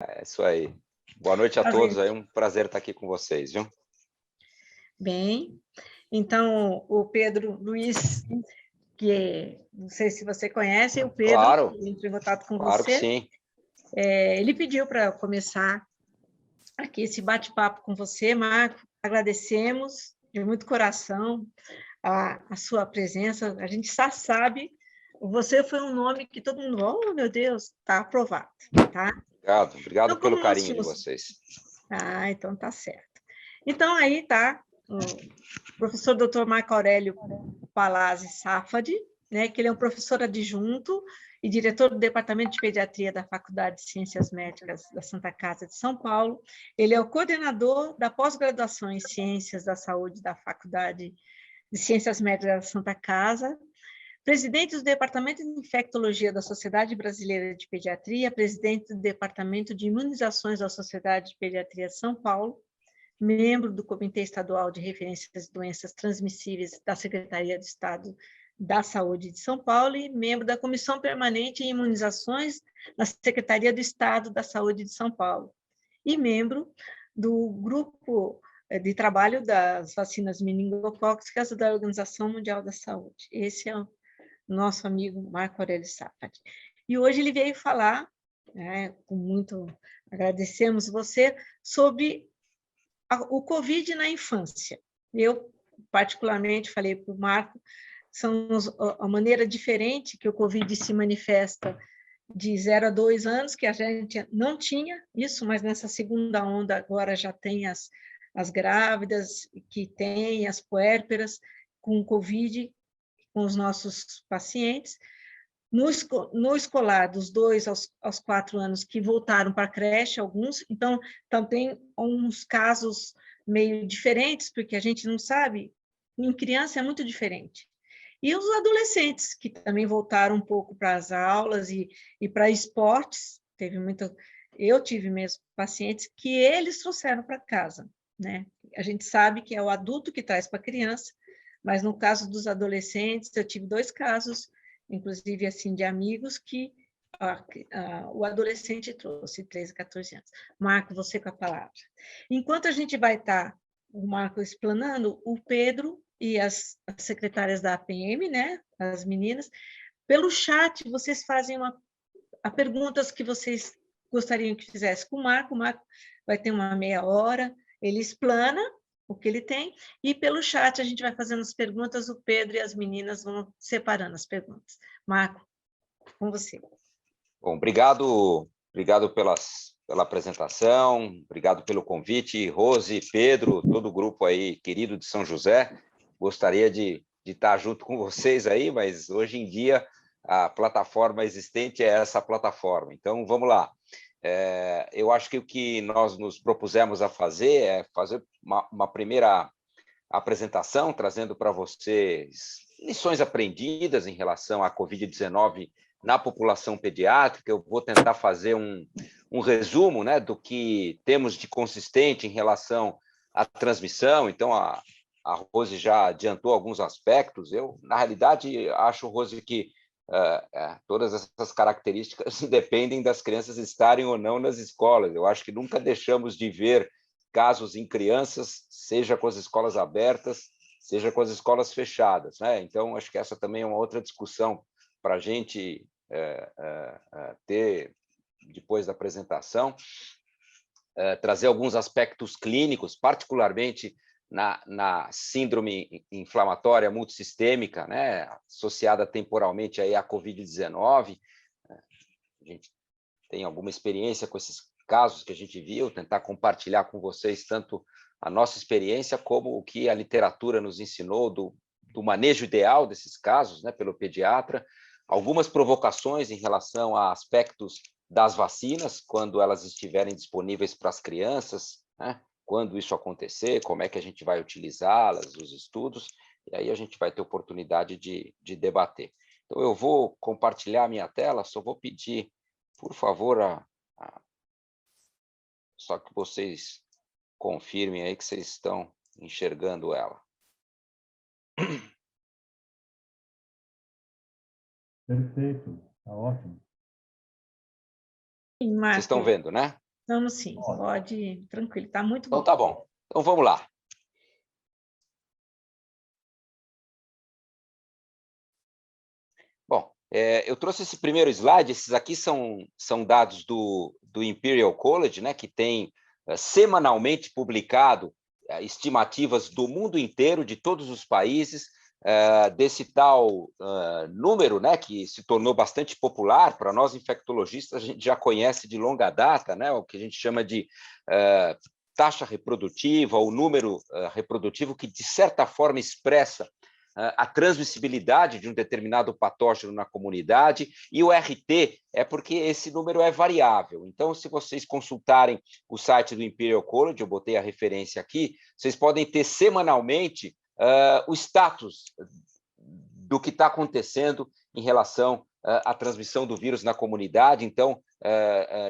É isso aí. Boa noite a Prazer. todos. É um prazer estar aqui com vocês, viu? Bem, então o Pedro Luiz, não sei se você conhece, o Pedro, Claro, entrou em contato com claro que você, sim. ele pediu para começar aqui esse bate-papo com você, Marco. Agradecemos de muito coração a sua presença. A gente já sabe, você foi um nome que todo mundo, oh meu Deus, está aprovado, tá? Obrigado Então, pelo como nós carinho de tínhamos... vocês. Ah, então tá certo. Então, aí tá o professor Dr. Marco Aurélio Palazzi Safadi, né, que ele é um professor adjunto e diretor do Departamento de Pediatria da Faculdade de Ciências Médicas da Santa Casa de São Paulo. Ele é o coordenador da pós-graduação em Ciências da Saúde da Faculdade de Ciências Médicas da Santa Casa, presidente do Departamento de Infectologia da Sociedade Brasileira de Pediatria, presidente do Departamento de Imunizações da Sociedade de Pediatria de São Paulo, membro do Comitê Estadual de Referências de Doenças Transmissíveis da Secretaria de Estado da Saúde de São Paulo e membro da Comissão Permanente em Imunizações na Secretaria do Estado da Saúde de São Paulo e membro do Grupo de Trabalho das Vacinas Meningocócicas da Organização Mundial da Saúde. Esse é o nosso amigo Marco Aurélio Safadi. E hoje ele veio falar, né, com muito agradecemos você, sobre o Covid na infância. Eu, particularmente, falei para o Marco, são a maneira diferente que o Covid se manifesta de 0 a 2 anos, que a gente não tinha isso, mas nessa segunda onda agora já tem as grávidas, que tem as puérperas com Covid, com os nossos pacientes. No escolar, dos 2 aos 4 anos, que voltaram para a creche, alguns, então também uns casos meio diferentes, porque a gente não sabe, em criança é muito diferente. E os adolescentes, que também voltaram um pouco para as aulas e para esportes, eu tive mesmo pacientes que eles trouxeram para casa, né? A gente sabe que é o adulto que traz para a criança, mas no caso dos adolescentes, eu tive 2 casos, inclusive assim, de amigos que o adolescente trouxe 13, 14 anos. Marco, você com a palavra. Enquanto a gente vai estar, o Marco explanando, o Pedro e as secretárias da APM, né, as meninas, pelo chat, vocês fazem perguntas que vocês gostariam que fizesse com o Marco vai ter uma meia hora, ele explana o que ele tem, e pelo chat a gente vai fazendo as perguntas, o Pedro e as meninas vão separando as perguntas. Marco, com você. Bom, obrigado pela apresentação, obrigado pelo convite, Rose, Pedro, todo o grupo aí querido de São José. Gostaria de estar junto com vocês aí, mas hoje em dia a plataforma existente é essa plataforma. Então, vamos lá. Eu acho que o que nós nos propusemos a fazer é fazer uma primeira apresentação, trazendo para vocês lições aprendidas em relação à Covid-19 na população pediátrica. Eu vou tentar fazer um resumo, né, do que temos de consistente em relação à transmissão. Então, a Rose já adiantou alguns aspectos. Eu, na realidade, acho, Rose, que todas essas características dependem das crianças estarem ou não nas escolas. Eu acho que nunca deixamos de ver casos em crianças, seja com as escolas abertas, seja com as escolas fechadas, né? Então, acho que essa também é uma outra discussão para a gente ter depois da apresentação, trazer alguns aspectos clínicos, particularmente na síndrome inflamatória multissistêmica, né, associada temporalmente aí à Covid-19. A gente tem alguma experiência com esses casos que a gente viu, tentar compartilhar com vocês tanto a nossa experiência como o que a literatura nos ensinou do manejo ideal desses casos, né, pelo pediatra, algumas provocações em relação a aspectos das vacinas, quando elas estiverem disponíveis para as crianças, né, quando isso acontecer, como é que a gente vai utilizá-las, os estudos, e aí a gente vai ter oportunidade de debater. Então, eu vou compartilhar a minha tela, só vou pedir, por favor, só que vocês confirmem aí que vocês estão enxergando ela. Perfeito, está ótimo. Sim, Vocês estão Marco. vendo, né? Estamos sim, pode, tranquilo, está muito Então bom. tá bom. Então vamos lá. Bom, eu trouxe esse primeiro slide, esses aqui são dados do Imperial College, né, que tem semanalmente publicado estimativas do mundo inteiro, de todos os países, desse tal número, né, que se tornou bastante popular para nós infectologistas, a gente já conhece de longa data, né, o que a gente chama de taxa reprodutiva, ou número reprodutivo, que de certa forma expressa a transmissibilidade de um determinado patógeno na comunidade, e o RT é porque esse número é variável. Então, se vocês consultarem o site do Imperial College, eu botei a referência aqui, vocês podem ter semanalmente o status do que está acontecendo em relação à transmissão do vírus na comunidade. Então,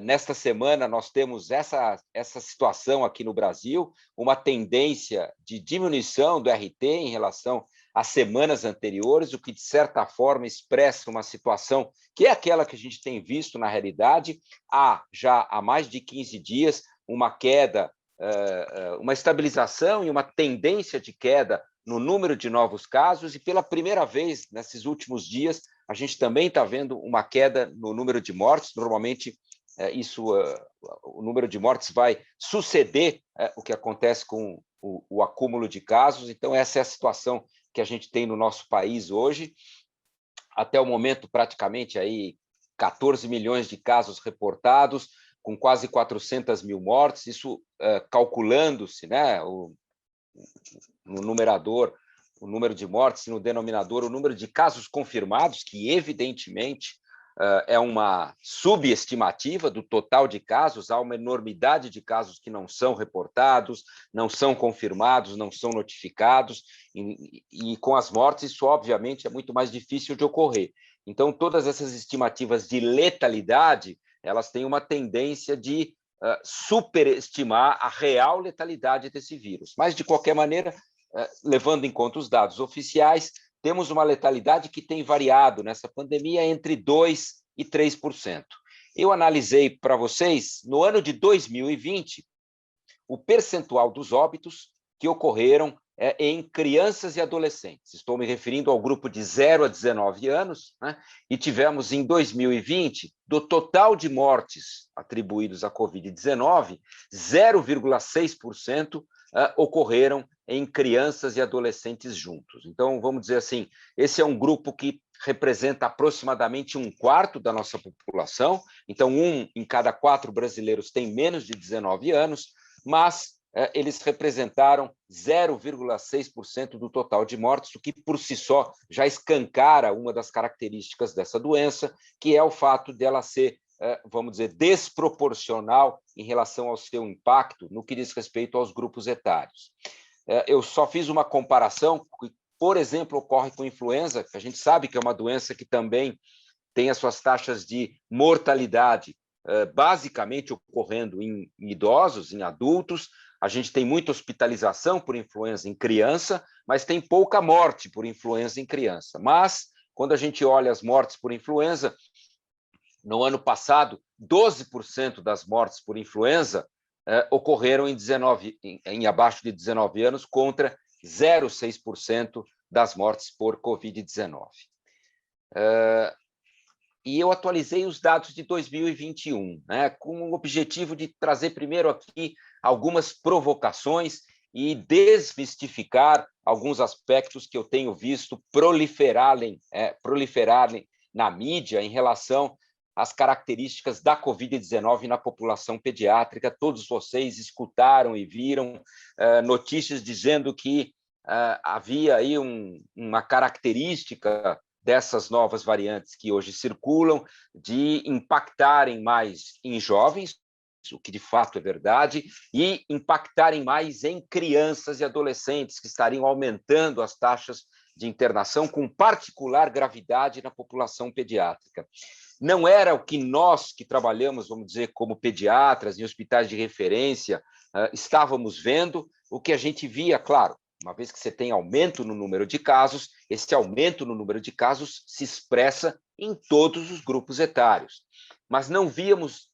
nesta semana, nós temos essa situação aqui no Brasil, uma tendência de diminuição do RT em relação às semanas anteriores, o que, de certa forma, expressa uma situação que é aquela que a gente tem visto na realidade, já há mais de 15 dias, uma queda, uma estabilização e uma tendência de queda no número de novos casos, e pela primeira vez, nesses últimos dias, a gente também está vendo uma queda no número de mortes. Normalmente, o número de mortes vai suceder o que acontece com o acúmulo de casos. Então, essa é a situação que a gente tem no nosso país hoje. Até o momento, praticamente, aí 14 milhões de casos reportados, com quase 400 mil mortes, isso calculando-se, né, no numerador, o número de mortes, no denominador, o número de casos confirmados, que evidentemente é uma subestimativa do total de casos. Há uma enormidade de casos que não são reportados, não são confirmados, não são notificados, e com as mortes isso, obviamente, é muito mais difícil de ocorrer. Então, todas essas estimativas de letalidade, elas têm uma tendência de superestimar a real letalidade desse vírus. Mas, de qualquer maneira, levando em conta os dados oficiais, temos uma letalidade que tem variado nessa pandemia entre 2% e 3%. Eu analisei para vocês, no ano de 2020, o percentual dos óbitos que ocorreram em crianças e adolescentes. Estou me referindo ao grupo de 0 a 19 anos, né? E tivemos, em 2020, do total de mortes atribuídos à Covid-19, 0,6% ocorreram em crianças e adolescentes juntos. Então, vamos dizer assim, esse é um grupo que representa aproximadamente 1/4 da nossa população. Então, 1 em cada 4 brasileiros tem menos de 19 anos, mas eles representaram 0,6% do total de mortes, o que por si só já escancara uma das características dessa doença, que é o fato dela ser, vamos dizer, desproporcional em relação ao seu impacto no que diz respeito aos grupos etários. Eu só fiz uma comparação, que, por exemplo, ocorre com influenza, que a gente sabe que é uma doença que também tem as suas taxas de mortalidade basicamente ocorrendo em idosos, em adultos. A gente tem muita hospitalização por influenza em criança, mas tem pouca morte por influenza em criança. Mas, quando a gente olha as mortes por influenza, no ano passado, 12% das mortes por influenza ocorreram em abaixo de 19 anos, contra 0,6% das mortes por Covid-19. E eu atualizei os dados de 2021, né, com o objetivo de trazer primeiro aqui algumas provocações e desmistificar alguns aspectos que eu tenho visto proliferarem na mídia em relação às características da Covid-19 na população pediátrica. Todos vocês escutaram e viram notícias dizendo que havia aí uma característica dessas novas variantes que hoje circulam, de impactarem mais em jovens, o que de fato é verdade, e impactarem mais em crianças e adolescentes, que estariam aumentando as taxas de internação com particular gravidade na população pediátrica. Não era o que nós, que trabalhamos, vamos dizer, como pediatras em hospitais de referência, estávamos vendo. O que a gente via, claro, uma vez que você tem aumento no número de casos, esse aumento no número de casos se expressa em todos os grupos etários. Mas não víamos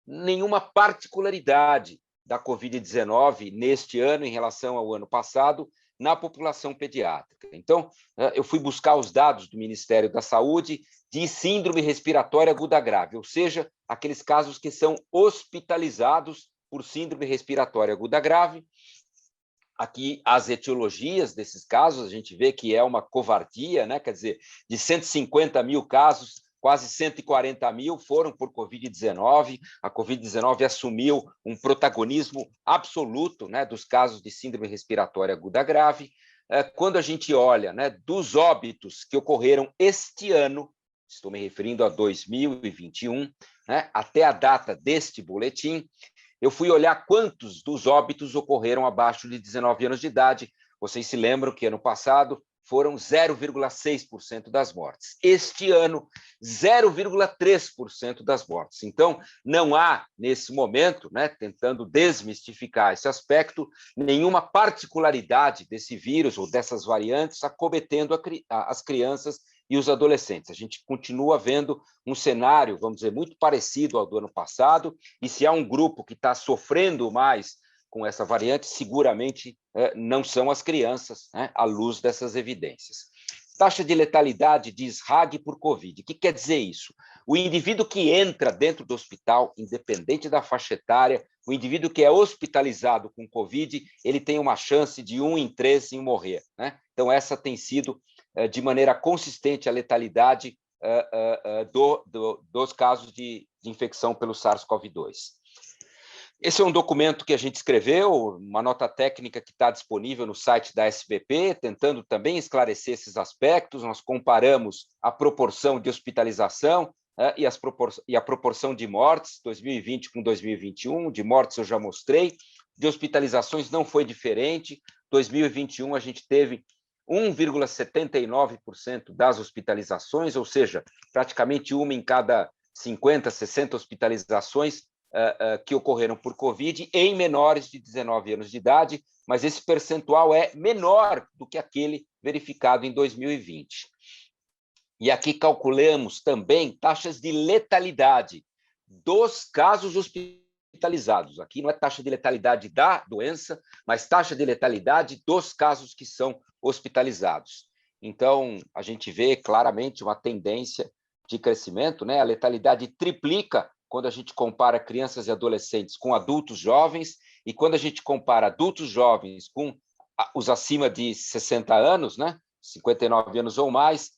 nenhuma particularidade da Covid-19 neste ano em relação ao ano passado na população pediátrica. Então, eu fui buscar os dados do Ministério da Saúde de síndrome respiratória aguda grave, ou seja, aqueles casos que são hospitalizados por síndrome respiratória aguda grave. Aqui, as etiologias desses casos, a gente vê que é uma covardia, né? Quer dizer, de 150 mil casos, quase 140 mil foram por Covid-19. A Covid-19 assumiu um protagonismo absoluto, né, dos casos de síndrome respiratória aguda grave. Quando a gente olha, né, dos óbitos que ocorreram este ano, estou me referindo a 2021, né, até a data deste boletim, eu fui olhar quantos dos óbitos ocorreram abaixo de 19 anos de idade. Vocês se lembram que ano passado foram 0,6% das mortes. Este ano, 0,3% das mortes. Então, não há, nesse momento, né, tentando desmistificar esse aspecto, nenhuma particularidade desse vírus ou dessas variantes acometendo as crianças e os adolescentes. A gente continua vendo um cenário, vamos dizer, muito parecido ao do ano passado, e se há um grupo que está sofrendo mais com essa variante, seguramente não são as crianças, né, à luz dessas evidências. Taxa de letalidade de SRAG por Covid. O que quer dizer isso? O indivíduo que entra dentro do hospital, independente da faixa etária, o indivíduo que é hospitalizado com Covid, ele tem uma chance de 1 em 3 em morrer, né? Então, essa tem sido, de maneira consistente, a letalidade dos casos de infecção pelo SARS-CoV-2. Esse é um documento que a gente escreveu, uma nota técnica que está disponível no site da SBP, tentando também esclarecer esses aspectos. Nós comparamos a proporção de hospitalização e a proporção de mortes, 2020 com 2021. De mortes eu já mostrei, de hospitalizações não foi diferente. 2021 a gente teve 1,79% das hospitalizações, ou seja, praticamente uma em cada 50, 60 hospitalizações que ocorreram por Covid em menores de 19 anos de idade, mas esse percentual é menor do que aquele verificado em 2020. E aqui calculamos também taxas de letalidade dos casos hospitalizados. Aqui não é taxa de letalidade da doença, mas taxa de letalidade dos casos que são hospitalizados. Então, a gente vê claramente uma tendência de crescimento, né? A letalidade triplica quando a gente compara crianças e adolescentes com adultos jovens, e quando a gente compara adultos jovens com os acima de 60 anos, né, 59 anos ou mais,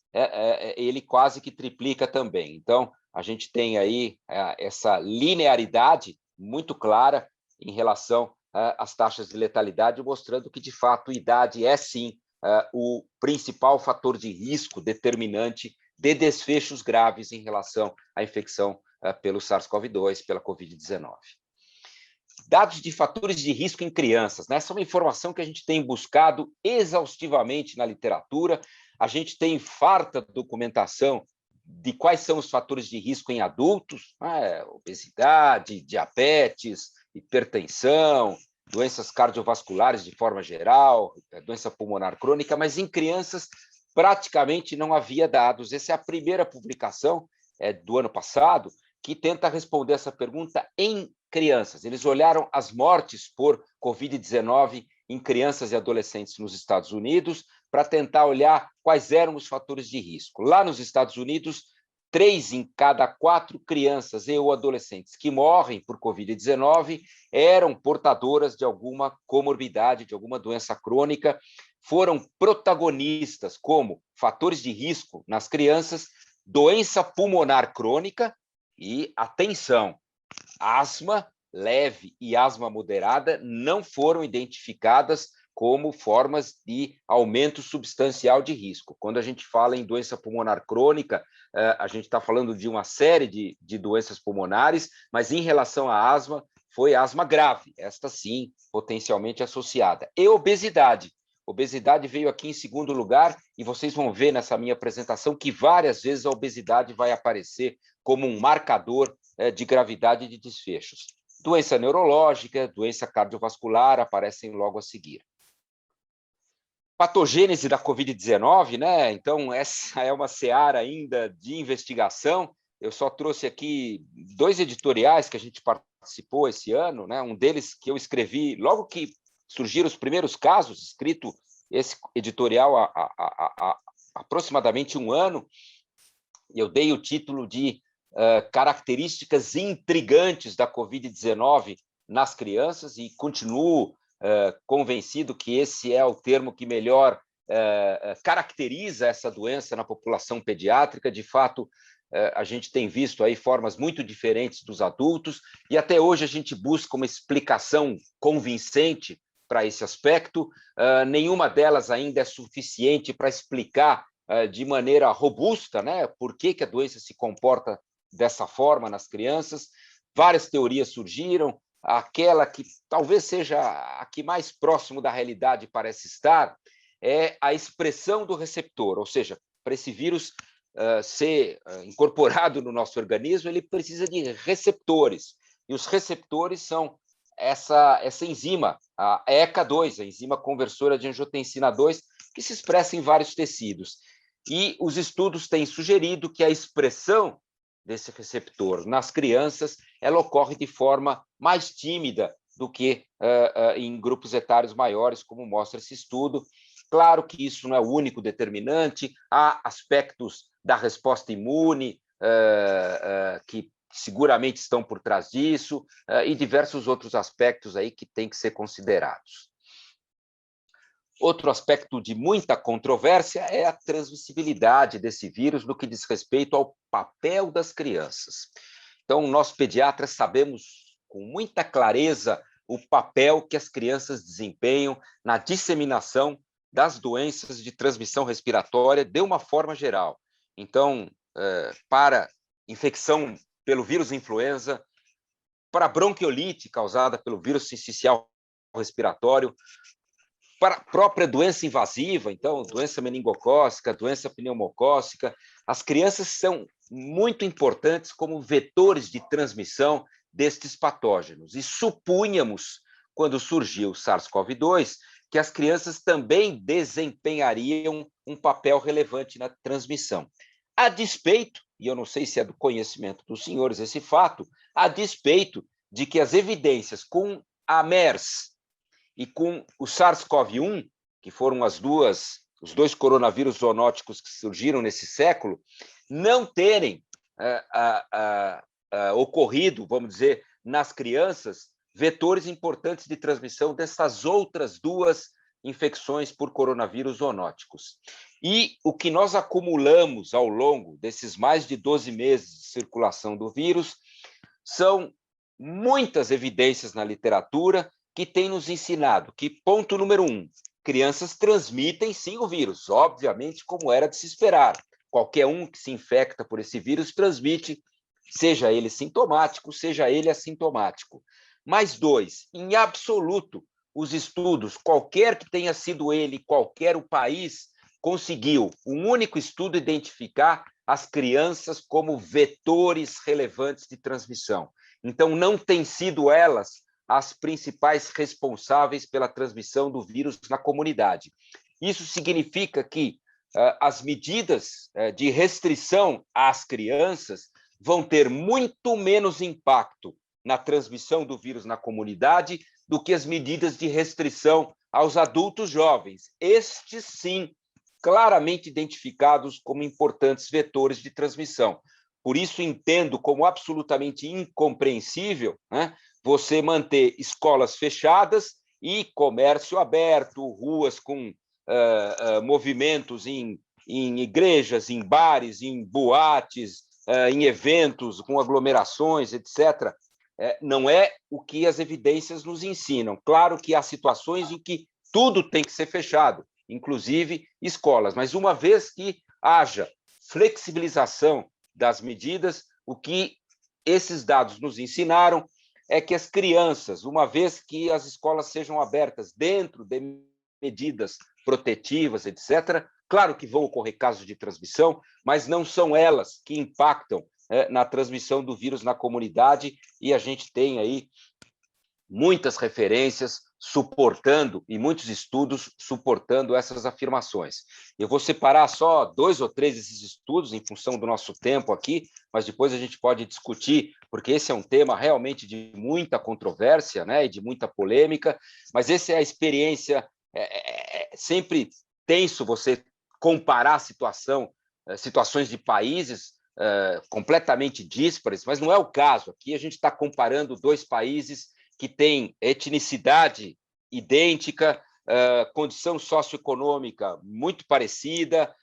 ele quase que triplica também. Então, a gente tem aí essa linearidade muito clara em relação às taxas de letalidade, mostrando que, de fato, a idade é, sim, o principal fator de risco determinante de desfechos graves em relação à infecção pelo SARS-CoV-2, pela Covid-19. Dados de fatores de risco em crianças, né? Essa é uma informação que a gente tem buscado exaustivamente na literatura. A gente tem farta documentação de quais são os fatores de risco em adultos, obesidade, diabetes, hipertensão, doenças cardiovasculares de forma geral, doença pulmonar crônica, mas em crianças praticamente não havia dados. Essa é a primeira publicação do ano passado que tenta responder essa pergunta em crianças. Eles olharam as mortes por Covid-19 em crianças e adolescentes nos Estados Unidos para tentar olhar quais eram os fatores de risco. Lá nos Estados Unidos, 3 em cada 4 crianças e ou adolescentes que morrem por Covid-19 eram portadoras de alguma comorbidade, de alguma doença crônica, foram protagonistas como fatores de risco nas crianças, doença pulmonar crônica e, atenção, asma leve e asma moderada não foram identificadas como formas de aumento substancial de risco. Quando a gente fala em doença pulmonar crônica, a gente está falando de uma série de doenças pulmonares, mas em relação à asma, foi asma grave, esta sim, potencialmente associada. E obesidade. Obesidade veio aqui em segundo lugar, e vocês vão ver nessa minha apresentação que várias vezes a obesidade vai aparecer como um marcador de gravidade de desfechos. Doença neurológica, doença cardiovascular aparecem logo a seguir. Patogênese da Covid-19, né? Então, essa é uma seara ainda de investigação. eu só trouxe aqui 2 editoriais que a gente participou esse ano, né? Um deles que eu escrevi logo que surgiram os primeiros casos, escrito esse editorial há aproximadamente 1 ano, e eu dei o título de Características intrigantes da Covid-19 nas crianças, e continuo convencido que esse é o termo que melhor caracteriza essa doença na população pediátrica. De fato, a gente tem visto aí formas muito diferentes dos adultos, e até hoje a gente busca uma explicação convincente para esse aspecto. Nenhuma delas ainda é suficiente para explicar de maneira robusta, né, por que a doença se comporta dessa forma nas crianças. Várias teorias surgiram, aquela que talvez seja a que mais próximo da realidade parece estar é a expressão do receptor, ou seja, para esse vírus ser incorporado no nosso organismo, ele precisa de receptores, e os receptores são essa enzima, a ECA2, a enzima conversora de angiotensina 2, que se expressa em vários tecidos. E os estudos têm sugerido que a expressão desse receptor nas crianças ela ocorre de forma mais tímida do que em grupos etários maiores, como mostra esse estudo. Claro que isso não é o único determinante, há aspectos da resposta imune que seguramente estão por trás disso, e diversos outros aspectos aí que têm que ser considerados. Outro aspecto de muita controvérsia é a transmissibilidade desse vírus no que diz respeito ao papel das crianças. Então, nós pediatras sabemos com muita clareza o papel que as crianças desempenham na disseminação das doenças de transmissão respiratória de uma forma geral. Então, para infecção pelo vírus influenza, para bronquiolite causada pelo vírus sincicial respiratório, para a própria doença invasiva, então, doença meningocócica, doença pneumocócica, as crianças são muito importantes como vetores de transmissão destes patógenos. E supunhamos, quando surgiu o SARS-CoV-2, que as crianças também desempenhariam um papel relevante na transmissão. A despeito, e eu não sei se é do conhecimento dos senhores esse fato, a despeito de que as evidências com a MERS e com o SARS-CoV-1, que foram os 2 coronavírus zoonóticos que surgiram nesse século, não terem ocorrido, vamos dizer, nas crianças, vetores importantes de transmissão dessas outras 2 infecções por coronavírus zoonóticos. E o que nós acumulamos ao longo desses mais de 12 meses de circulação do vírus são muitas evidências na literatura que têm nos ensinado que, ponto número 1, crianças transmitem sim o vírus, obviamente, como era de se esperar. Qualquer um que se infecta por esse vírus transmite, seja ele sintomático, seja ele assintomático. Mas 2, em absoluto, os estudos, qualquer que tenha sido ele, qualquer o país, conseguiu, um único estudo, identificar as crianças como vetores relevantes de transmissão. Então, não têm sido elas as principais responsáveis pela transmissão do vírus na comunidade. Isso significa que as medidas de restrição às crianças vão ter muito menos impacto na transmissão do vírus na comunidade do que as medidas de restrição aos adultos jovens. Estes, sim, claramente identificados como importantes vetores de transmissão. Por isso, entendo como absolutamente incompreensível, né, você manter escolas fechadas e comércio aberto, ruas com movimentos em igrejas, em bares, em boates, em eventos com aglomerações, etc. Não é o que as evidências nos ensinam. Claro que há situações em que tudo tem que ser fechado, inclusive escolas, mas uma vez que haja flexibilização das medidas, o que esses dados nos ensinaram é que as crianças, uma vez que as escolas sejam abertas dentro de medidas protetivas, etc., claro que vão ocorrer casos de transmissão, mas não são elas que impactam na transmissão do vírus na comunidade, e a gente tem aí muitas referências suportando, e muitos estudos suportando essas afirmações. Eu vou separar só 2 ou 3 desses estudos em função do nosso tempo aqui, mas depois a gente pode discutir, porque esse é um tema realmente de muita controvérsia, né, e de muita polêmica, mas essa é a experiência, sempre tenso você comparar situações de países completamente díspares, mas não é o caso. Aqui a gente está comparando 2 países que têm etnicidade idêntica, condição socioeconômica muito parecida,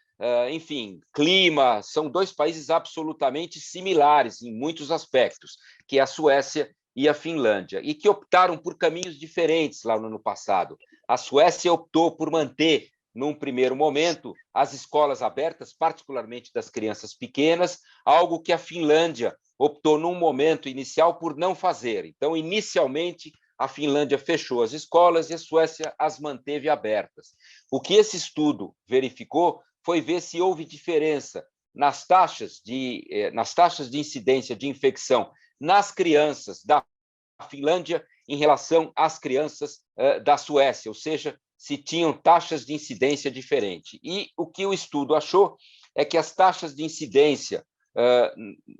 enfim, clima, são 2 países absolutamente similares em muitos aspectos, que é a Suécia e a Finlândia, e que optaram por caminhos diferentes lá no ano passado. A Suécia optou por manter, num primeiro momento, as escolas abertas, particularmente das crianças pequenas, algo que a Finlândia optou, num momento inicial, por não fazer. Então, inicialmente, a Finlândia fechou as escolas e a Suécia as manteve abertas. O que esse estudo verificou foi ver se houve diferença nas taxas de incidência de infecção nas crianças da Finlândia em relação às crianças da Suécia, ou seja, se tinham taxas de incidência diferentes. E o que o estudo achou é que as taxas de incidência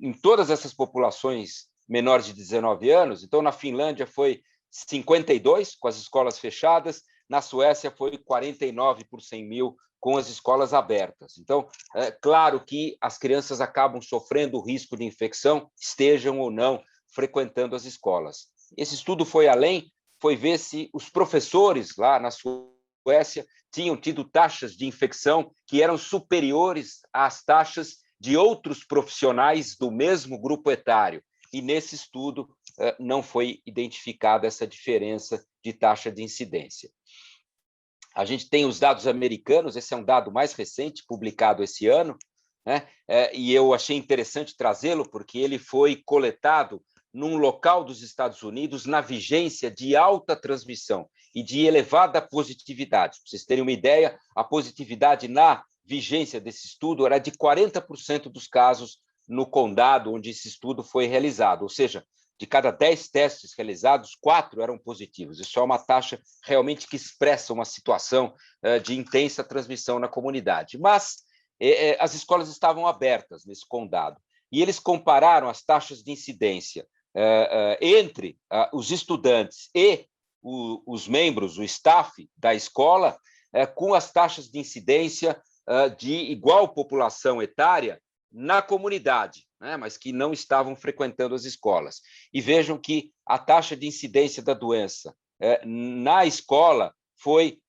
em todas essas populações menores de 19 anos, então na Finlândia foi 52 com as escolas fechadas, na Suécia foi 49 por 100 mil com as escolas abertas. Então, é claro que as crianças acabam sofrendo o risco de infecção, estejam ou não frequentando as escolas. Esse estudo foi além, foi ver se os professores lá na Suécia tinham tido taxas de infecção que eram superiores às taxas de outros profissionais do mesmo grupo etário. E nesse estudo não foi identificada essa diferença de taxa de incidência. A gente tem os dados americanos, esse é um dado mais recente, publicado esse ano, né? E eu achei interessante trazê-lo, porque ele foi coletado num local dos Estados Unidos na vigência de alta transmissão e de elevada positividade. Para vocês terem uma ideia, a positividade na vigência desse estudo era de 40% dos casos no condado onde esse estudo foi realizado, ou seja, de cada 10 testes realizados, 4 eram positivos. Isso é uma taxa realmente que expressa uma situação de intensa transmissão na comunidade. Mas as escolas estavam abertas nesse condado, e eles compararam as taxas de incidência entre os estudantes e os membros, o staff da escola, com as taxas de incidência de igual população etária na comunidade, né, mas que não estavam frequentando as escolas. E vejam que a taxa de incidência da doença na escola foi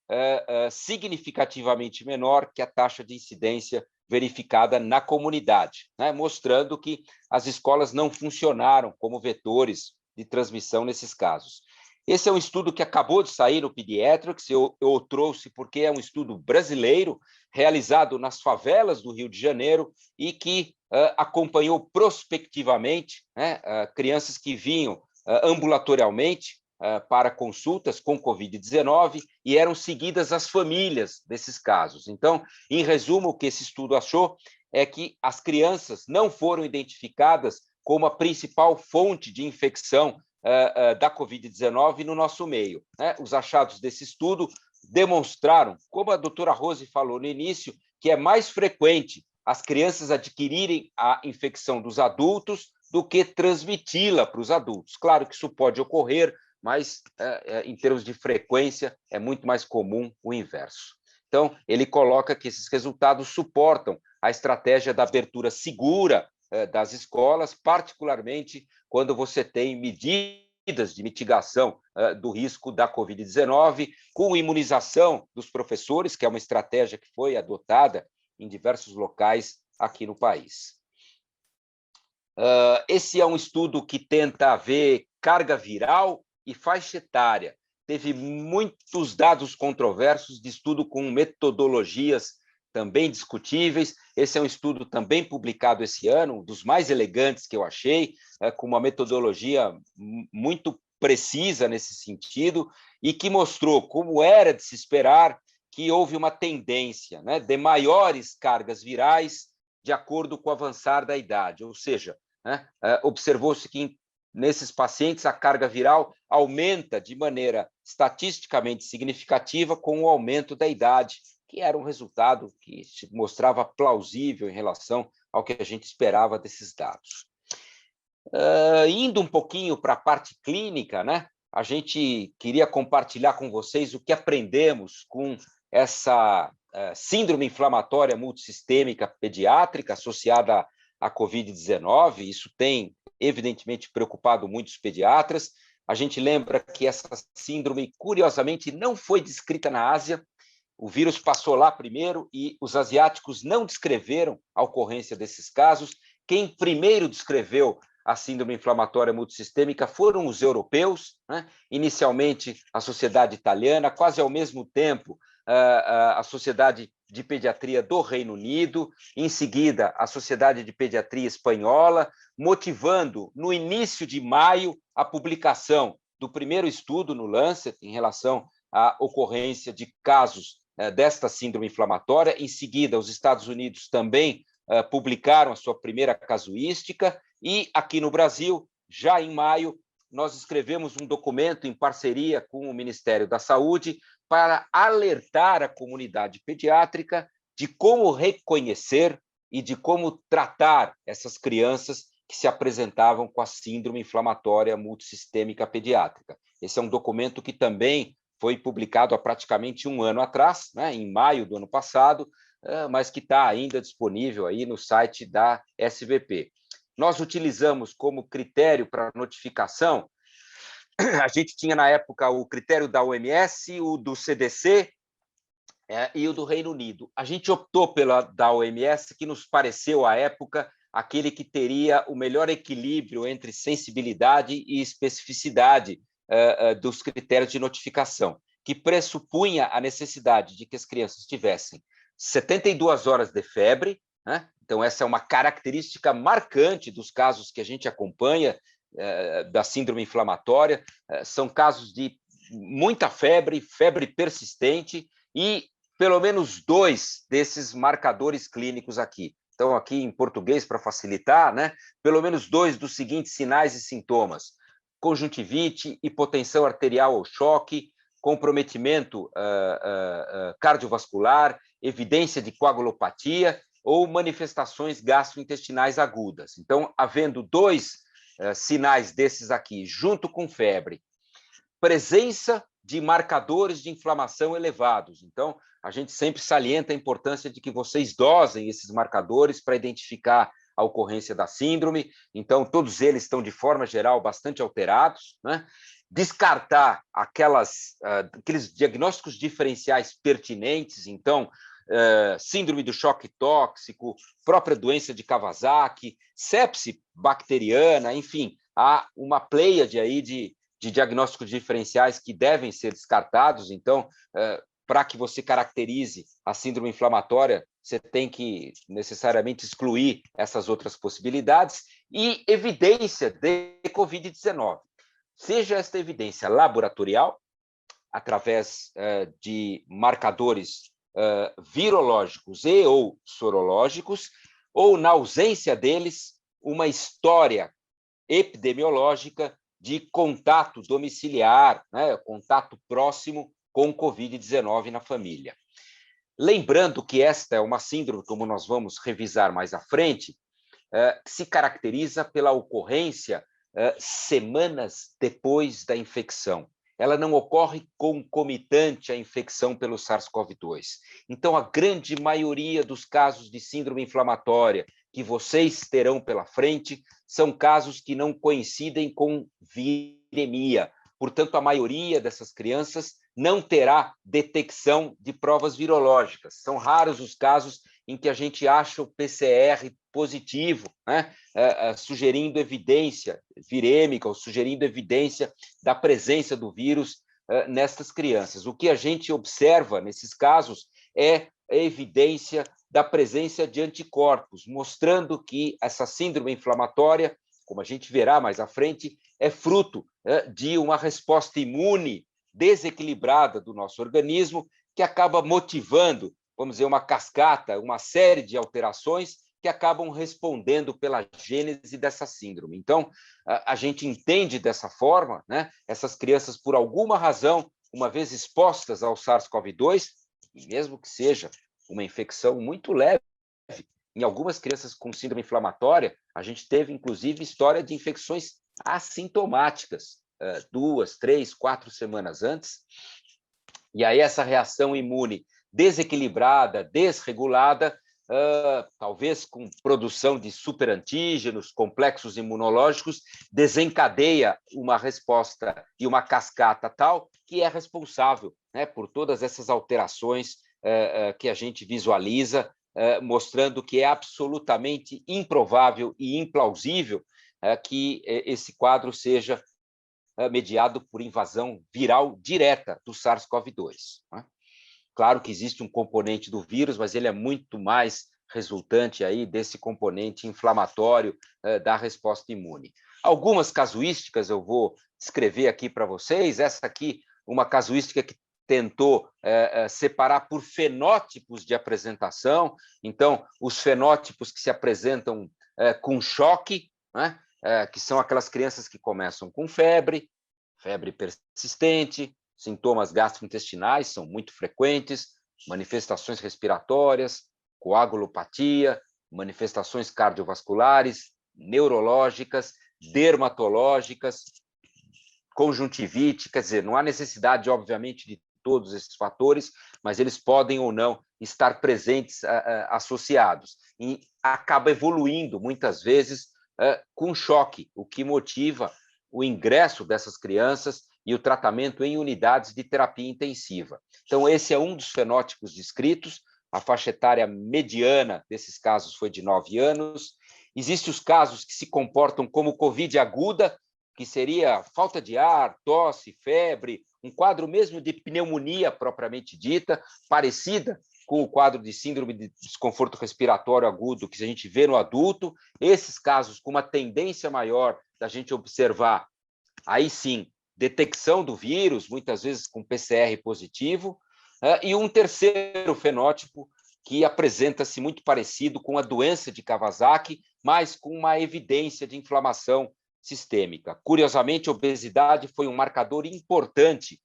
significativamente menor que a taxa de incidência verificada na comunidade, né, mostrando que as escolas não funcionaram como vetores de transmissão nesses casos. Esse é um estudo que acabou de sair no Pediatrics, eu o trouxe porque é um estudo brasileiro, realizado nas favelas do Rio de Janeiro e que acompanhou prospectivamente, né, crianças que vinham ambulatorialmente para consultas com Covid-19 e eram seguidas as famílias desses casos. Então, em resumo, o que esse estudo achou é que as crianças não foram identificadas como a principal fonte de infecção da Covid-19 no nosso meio, né? Os achados desse estudo demonstraram, como a doutora Rose falou no início, que é mais frequente as crianças adquirirem a infecção dos adultos do que transmiti-la para os adultos. Claro que isso pode ocorrer, mas em termos de frequência é muito mais comum o inverso. Então, ele coloca que esses resultados suportam a estratégia da abertura segura das escolas, particularmente quando você tem medidas de mitigação do risco da Covid-19, com imunização dos professores, que é uma estratégia que foi adotada em diversos locais aqui no país. Esse é um estudo que tenta ver carga viral e faixa etária. Teve muitos dados controversos de estudo com metodologias também discutíveis. Esse é um estudo também publicado esse ano, um dos mais elegantes que eu achei, com uma metodologia muito precisa nesse sentido, e que mostrou, como era de se esperar, que houve uma tendência, né, de maiores cargas virais de acordo com o avançar da idade, ou seja, né, observou-se que nesses pacientes, a carga viral aumenta de maneira estatisticamente significativa com o aumento da idade, que era um resultado que se mostrava plausível em relação ao que a gente esperava desses dados. Indo um pouquinho para a parte clínica, né? A gente queria compartilhar com vocês o que aprendemos com essa síndrome inflamatória multissistêmica pediátrica associada à Covid-19. Isso tem, evidentemente, preocupado muitos pediatras. A gente lembra que essa síndrome, curiosamente, não foi descrita na Ásia. O vírus passou lá primeiro e os asiáticos não descreveram a ocorrência desses casos. Quem primeiro descreveu a síndrome inflamatória multissistêmica foram os europeus, né? Inicialmente a Sociedade Italiana, quase ao mesmo tempo a Sociedade de Pediatria do Reino Unido, em seguida a Sociedade de Pediatria Espanhola, motivando no início de maio a publicação do primeiro estudo no Lancet em relação à ocorrência de casos desta síndrome inflamatória. Em seguida, os Estados Unidos também publicaram a sua primeira casuística, e aqui no Brasil, já em maio, nós escrevemos um documento em parceria com o Ministério da Saúde para alertar a comunidade pediátrica de como reconhecer e de como tratar essas crianças que se apresentavam com a síndrome inflamatória multissistêmica pediátrica. Esse é um documento que também foi publicado há praticamente um ano atrás, né, em maio do ano passado, mas que está ainda disponível aí no site da SBP. Nós utilizamos como critério para notificação, a gente tinha na época o critério da OMS, o do CDC e o do Reino Unido. A gente optou pela da OMS, que nos pareceu, à época, aquele que teria o melhor equilíbrio entre sensibilidade e especificidade dos critérios de notificação, que pressupunha a necessidade de que as crianças tivessem 72 horas de febre, né? Então, essa é uma característica marcante dos casos que a gente acompanha da síndrome inflamatória. São casos de muita febre, febre persistente e pelo menos 2 desses marcadores clínicos aqui. Então, aqui em português, para facilitar, né? Pelo menos 2 dos seguintes sinais e sintomas: conjuntivite, hipotensão arterial ou choque, comprometimento cardiovascular, evidência de coagulopatia ou manifestações gastrointestinais agudas. Então, havendo 2 sinais desses aqui, junto com febre, presença de marcadores de inflamação elevados. Então, a gente sempre salienta a importância de que vocês dosem esses marcadores para identificar a ocorrência da síndrome. Então, todos eles estão, de forma geral, bastante alterados, né? Descartar aqueles diagnósticos diferenciais pertinentes. Então, síndrome do choque tóxico, própria doença de Kawasaki, sepse bacteriana, enfim, há uma pleiade aí de diagnósticos diferenciais que devem ser descartados. Então, para que você caracterize a síndrome inflamatória, você tem que necessariamente excluir essas outras possibilidades. E evidência de Covid-19, seja esta evidência laboratorial, através de marcadores virológicos e ou sorológicos, ou, na ausência deles, uma história epidemiológica de contato domiciliar, né, contato próximo com Covid-19 na família. Lembrando que esta é uma síndrome, como nós vamos revisar mais à frente, que se caracteriza pela ocorrência semanas depois da infecção. Ela não ocorre concomitante à infecção pelo SARS-CoV-2. Então, a grande maioria dos casos de síndrome inflamatória que vocês terão pela frente são casos que não coincidem com viremia. Portanto, a maioria dessas crianças não terá detecção de provas virológicas. São raros os casos em que a gente acha o PCR positivo, né? Sugerindo evidência virêmica ou sugerindo evidência da presença do vírus nestas crianças. O que a gente observa nesses casos é a evidência da presença de anticorpos, mostrando que essa síndrome inflamatória, como a gente verá mais à frente, é fruto de uma resposta imune desequilibrada do nosso organismo, que acaba motivando, vamos dizer, uma cascata, uma série de alterações que acabam respondendo pela gênese dessa síndrome. Então, a gente entende dessa forma, né? Essas crianças, por alguma razão, uma vez expostas ao SARS-CoV-2, e mesmo que seja uma infecção muito leve, em algumas crianças com síndrome inflamatória, a gente teve, inclusive, história de infecções assintomáticas, 2, 3, 4 semanas antes, e aí essa reação imune desequilibrada, desregulada, talvez com produção de superantígenos, complexos imunológicos, desencadeia uma resposta e uma cascata tal que é responsável, né, por todas essas alterações que a gente visualiza, mostrando que é absolutamente improvável e implausível que esse quadro seja mediado por invasão viral direta do SARS-CoV-2. Né? Claro que existe um componente do vírus, mas ele é muito mais resultante aí desse componente inflamatório da resposta imune. Algumas casuísticas eu vou descrever aqui para vocês. Essa aqui, uma casuística que tentou separar por fenótipos de apresentação. Então, os fenótipos que se apresentam com choque, né? Que são aquelas crianças que começam com febre persistente, sintomas gastrointestinais são muito frequentes, manifestações respiratórias, coagulopatia, manifestações cardiovasculares, neurológicas, dermatológicas, conjuntivite, quer dizer, não há necessidade, obviamente, de todos esses fatores, mas eles podem ou não estar presentes, associados, e acaba evoluindo, muitas vezes, com choque, o que motiva o ingresso dessas crianças e o tratamento em unidades de terapia intensiva. Então, esse é um dos fenótipos descritos. A faixa etária mediana desses casos foi de 9 anos. Existem os casos que se comportam como Covid aguda, que seria falta de ar, tosse, febre, um quadro mesmo de pneumonia propriamente dita, parecida com o quadro de síndrome de desconforto respiratório agudo que a gente vê no adulto. Esses casos com uma tendência maior da gente observar, aí sim, detecção do vírus, muitas vezes com PCR positivo, e um terceiro fenótipo que apresenta-se muito parecido com a doença de Kawasaki, mas com uma evidência de inflamação sistêmica. Curiosamente, a obesidade foi um marcador importante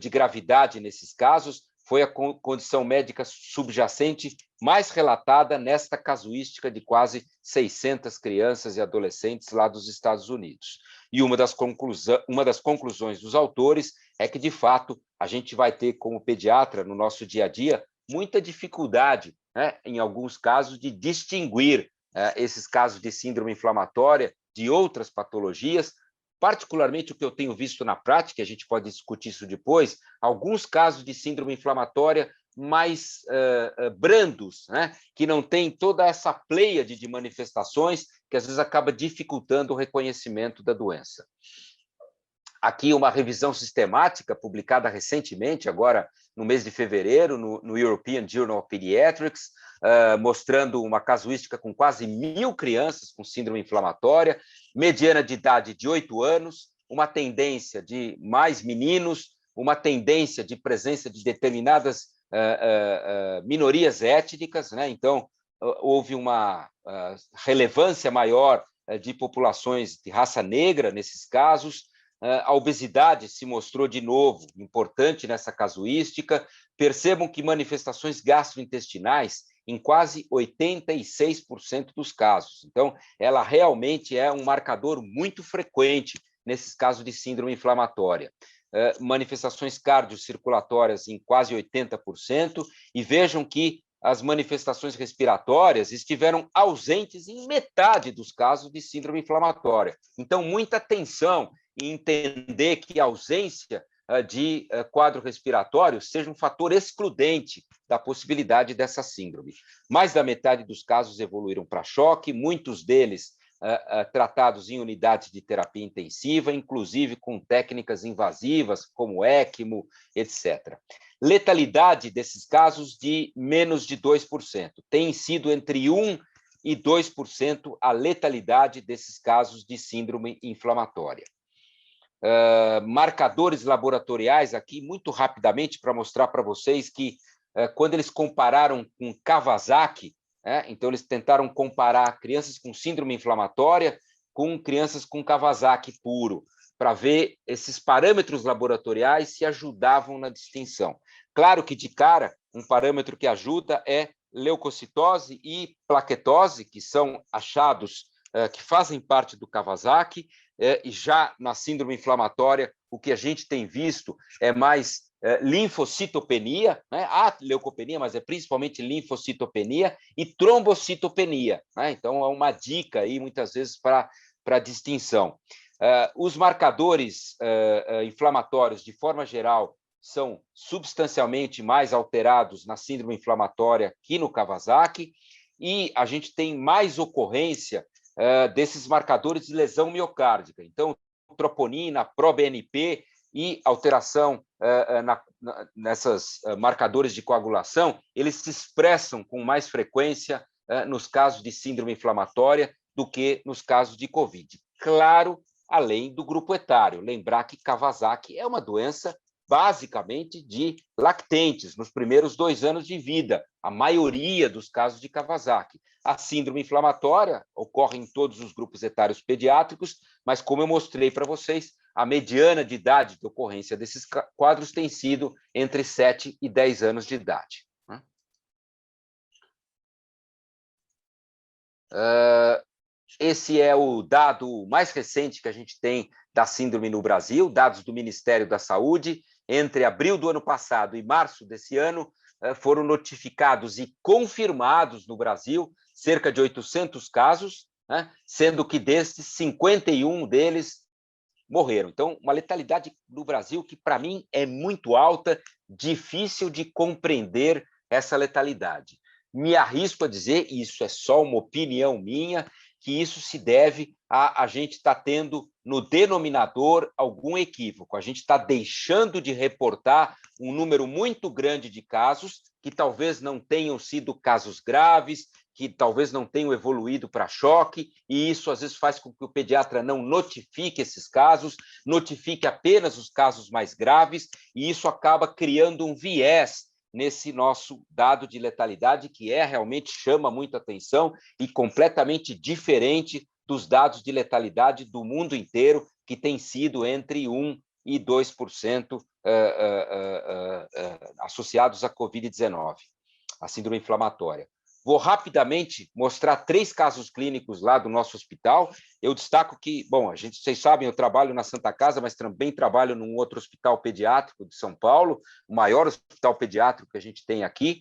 de gravidade nesses casos, foi a condição médica subjacente mais relatada nesta casuística de quase 600 crianças e adolescentes lá dos Estados Unidos. E uma das conclusões dos autores é que, de fato, a gente vai ter, como pediatra, no nosso dia a dia, muita dificuldade, né, em alguns casos, de distinguir esses casos de síndrome inflamatória de outras patologias, particularmente o que eu tenho visto na prática, a gente pode discutir isso depois, alguns casos de síndrome inflamatória mais brandos, né? Que não tem toda essa pleiade de manifestações que às vezes acaba dificultando o reconhecimento da doença. Aqui uma revisão sistemática publicada recentemente, agora no mês de fevereiro, no European Journal of Pediatrics, mostrando uma casuística com quase 1.000 crianças com síndrome inflamatória, mediana de idade de 8 anos, uma tendência de mais meninos, uma tendência de presença de determinadas minorias étnicas, né? Então, houve uma relevância maior de populações de raça negra nesses casos. A obesidade se mostrou de novo importante nessa casuística. Percebam que manifestações gastrointestinais em quase 86% dos casos. Então, ela realmente é um marcador muito frequente nesses casos de síndrome inflamatória. Manifestações cardiocirculatórias em quase 80%, e vejam que as manifestações respiratórias estiveram ausentes em metade dos casos de síndrome inflamatória. Então, muita atenção em entender que a ausência de quadro respiratório seja um fator excludente da possibilidade dessa síndrome. Mais da metade dos casos evoluíram para choque, muitos deles tratados em unidades de terapia intensiva, inclusive com técnicas invasivas, como ECMO, etc. Letalidade desses casos de menos de 2%. Tem sido entre 1% e 2% a letalidade desses casos de síndrome inflamatória. Marcadores laboratoriais aqui, muito rapidamente, para mostrar para vocês que, quando eles compararam com Kawasaki, né? Então, eles tentaram comparar crianças com síndrome inflamatória com crianças com Kawasaki puro, para ver esses parâmetros laboratoriais se ajudavam na distinção. Claro que, de cara, um parâmetro que ajuda é leucocitose e plaquetose, que são achados que fazem parte do Kawasaki, e já na síndrome inflamatória, o que a gente tem visto é mais linfocitopenia, né? Há leucopenia, mas é principalmente linfocitopenia e trombocitopenia, né? Então, é uma dica aí, muitas vezes, para distinção. Os marcadores inflamatórios, de forma geral, são substancialmente mais alterados na síndrome inflamatória que no Kawasaki, e a gente tem mais ocorrência desses marcadores de lesão miocárdica. Então, troponina, proBNP e alteração nessas marcadores de coagulação, eles se expressam com mais frequência nos casos de síndrome inflamatória do que nos casos de COVID. Claro, além do grupo etário. Lembrar que Kawasaki é uma doença basicamente de lactentes, nos primeiros 2 anos de vida, a maioria dos casos de Kawasaki. A síndrome inflamatória ocorre em todos os grupos etários pediátricos, mas, como eu mostrei para vocês, a mediana de idade de ocorrência desses quadros tem sido entre 7 e 10 anos de idade. Esse é o dado mais recente que a gente tem da síndrome no Brasil, dados do Ministério da Saúde. Entre abril do ano passado e março desse ano, foram notificados e confirmados no Brasil cerca de 800 casos, né, sendo que destes, 51 deles morreram. Então, uma letalidade no Brasil que, para mim, é muito alta, difícil de compreender essa letalidade. Me arrisco a dizer, e isso é só uma opinião minha, que isso se deve a gente estar tendo no denominador algum equívoco. A gente está deixando de reportar um número muito grande de casos que talvez não tenham sido casos graves, que talvez não tenham evoluído para choque, e isso às vezes faz com que o pediatra não notifique esses casos, notifique apenas os casos mais graves, e isso acaba criando um viés nesse nosso dado de letalidade, que realmente chama muita atenção e completamente diferente dos dados de letalidade do mundo inteiro, que tem sido entre 1% e 2% associados à Covid-19, a síndrome inflamatória. Vou rapidamente mostrar 3 casos clínicos lá do nosso hospital. Eu destaco que, bom, vocês sabem, eu trabalho na Santa Casa, mas também trabalho num outro hospital pediátrico de São Paulo, o maior hospital pediátrico que a gente tem aqui,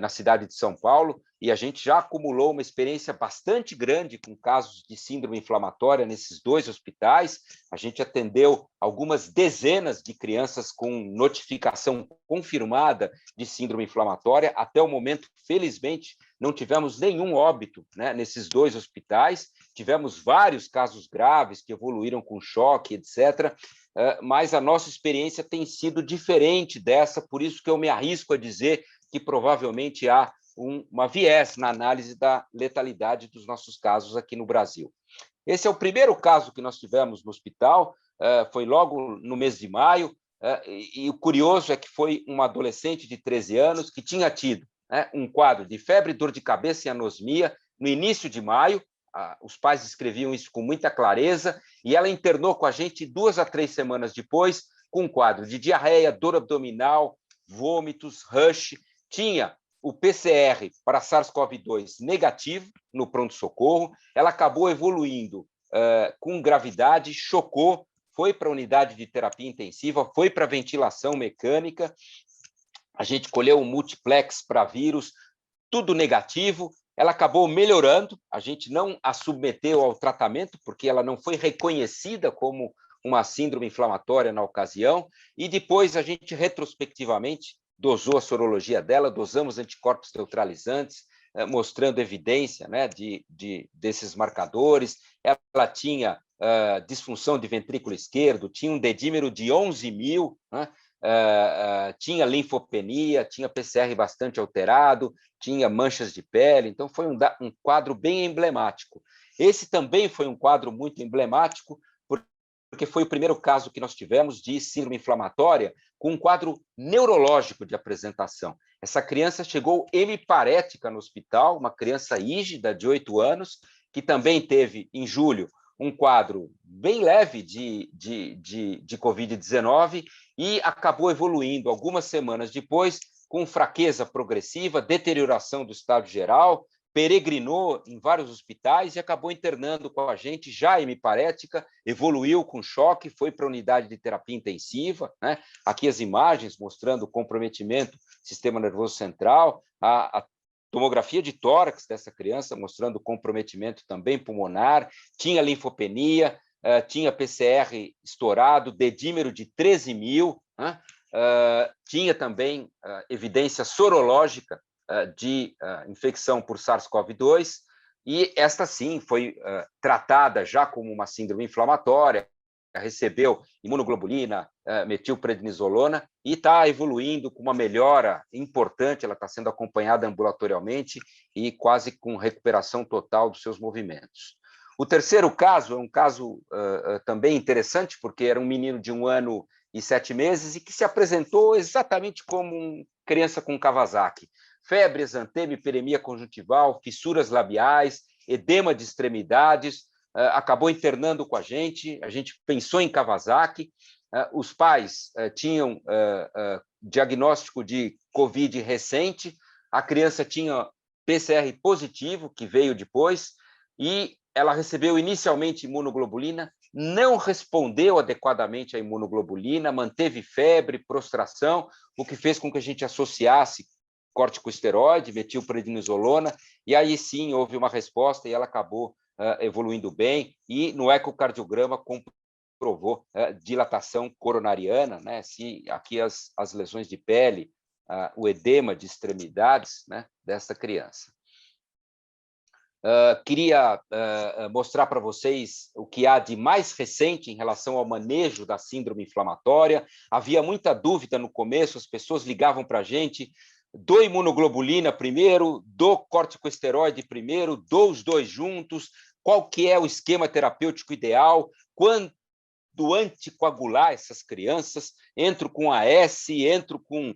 na cidade de São Paulo, e a gente já acumulou uma experiência bastante grande com casos de síndrome inflamatória nesses 2 hospitais. A gente atendeu algumas dezenas de crianças com notificação confirmada de síndrome inflamatória. Até o momento, felizmente, não tivemos nenhum óbito, né, nesses 2 hospitais. Tivemos vários casos graves que evoluíram com choque, etc., mas a nossa experiência tem sido diferente dessa, por isso que eu me arrisco a dizer que provavelmente há uma viés na análise da letalidade dos nossos casos aqui no Brasil. Esse é o primeiro caso que nós tivemos no hospital, foi logo no mês de maio, e o curioso é que foi uma adolescente de 13 anos que tinha tido um quadro de febre, dor de cabeça e anosmia no início de maio. Os pais descreviam isso com muita clareza, e ela internou com a gente 2 a 3 semanas depois, com um quadro de diarreia, dor abdominal, vômitos, rush. Tinha o PCR para SARS-CoV-2 negativo no pronto-socorro. Ela acabou evoluindo com gravidade, chocou, foi para a unidade de terapia intensiva, foi para a ventilação mecânica. A gente colheu um multiplex para vírus, tudo negativo. Ela acabou melhorando, a gente não a submeteu ao tratamento, porque ela não foi reconhecida como uma síndrome inflamatória na ocasião, e depois a gente, retrospectivamente, dosou a sorologia dela, dosamos anticorpos neutralizantes, mostrando evidência, né, desses marcadores. Ela tinha disfunção de ventrículo esquerdo, tinha um dedímero de 11.000, né, tinha linfopenia, tinha PCR bastante alterado, tinha manchas de pele, então foi um quadro bem emblemático. Esse também foi um quadro muito emblemático, porque porque foi o primeiro caso que nós tivemos de síndrome inflamatória com um quadro neurológico de apresentação. Essa criança chegou hemiparética no hospital, uma criança ígida de 8 anos, que também teve, em julho, um quadro bem leve de Covid-19 e acabou evoluindo algumas semanas depois com fraqueza progressiva, deterioração do estado geral, peregrinou em vários hospitais e acabou internando com a gente, já hemiparética, evoluiu com choque, foi para a unidade de terapia intensiva, né? Aqui as imagens mostrando o comprometimento do sistema nervoso central, a tomografia de tórax dessa criança mostrando comprometimento também pulmonar, tinha linfopenia, tinha PCR estourado, dedímero de 13.000, né? Tinha também evidência sorológica de infecção por SARS-CoV-2, e esta sim foi tratada já como uma síndrome inflamatória, recebeu imunoglobulina, metilprednisolona, e está evoluindo com uma melhora importante, ela está sendo acompanhada ambulatorialmente e quase com recuperação total dos seus movimentos. O terceiro caso é um caso também interessante, porque era um menino de 1 ano e 7 meses e que se apresentou exatamente como uma criança com Kawasaki. Febre, exantema, hiperemia conjuntival, fissuras labiais, edema de extremidades, acabou internando com a gente pensou em Kawasaki, os pais tinham diagnóstico de Covid recente, a criança tinha PCR positivo, que veio depois, e ela recebeu inicialmente imunoglobulina, não respondeu adequadamente à imunoglobulina, manteve febre, prostração, o que fez com que a gente associasse corticosteroide, metilprednisolona, e aí sim houve uma resposta e ela acabou evoluindo bem, e no ecocardiograma comprovou dilatação coronariana, né? Se aqui as lesões de pele, o edema de extremidades, né, dessa criança. Queria mostrar para vocês o que há de mais recente em relação ao manejo da síndrome inflamatória. Havia muita dúvida no começo, as pessoas ligavam para a gente, dou imunoglobulina primeiro, dou corticosteroide primeiro, dou os dois juntos, qual que é o esquema terapêutico ideal, quando anticoagular essas crianças, entro com AS, entro com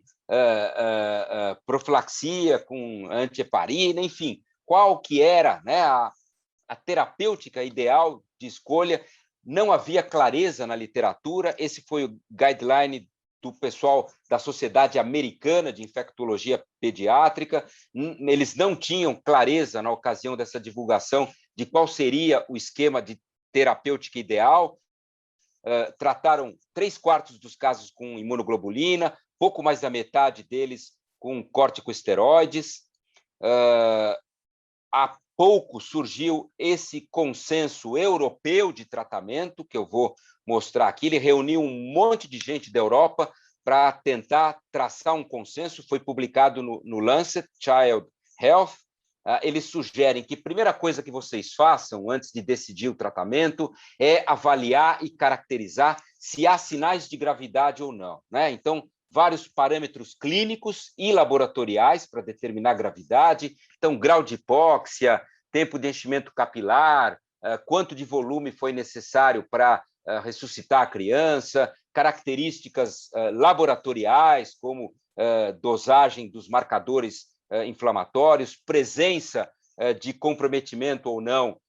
profilaxia, com antiheparina, enfim, qual que era, né, a terapêutica ideal de escolha. Não havia clareza na literatura, esse foi o guideline do pessoal da Sociedade Americana de Infectologia Pediátrica, eles não tinham clareza na ocasião dessa divulgação de qual seria o esquema de terapêutica ideal, trataram 3/4 dos casos com imunoglobulina, pouco mais da metade deles com corticosteroides. Há pouco surgiu esse consenso europeu de tratamento, que eu vou mostrar aqui. Ele reuniu um monte de gente da Europa para tentar traçar um consenso, foi publicado no Lancet Child Health. Eles sugerem que a primeira coisa que vocês façam antes de decidir o tratamento é avaliar e caracterizar se há sinais de gravidade ou não, né? Então, vários parâmetros clínicos e laboratoriais para determinar gravidade, então, grau de hipóxia, tempo de enchimento capilar, quanto de volume foi necessário para ressuscitar a criança, características laboratoriais, como dosagem dos marcadores inflamatórios, presença de comprometimento ou não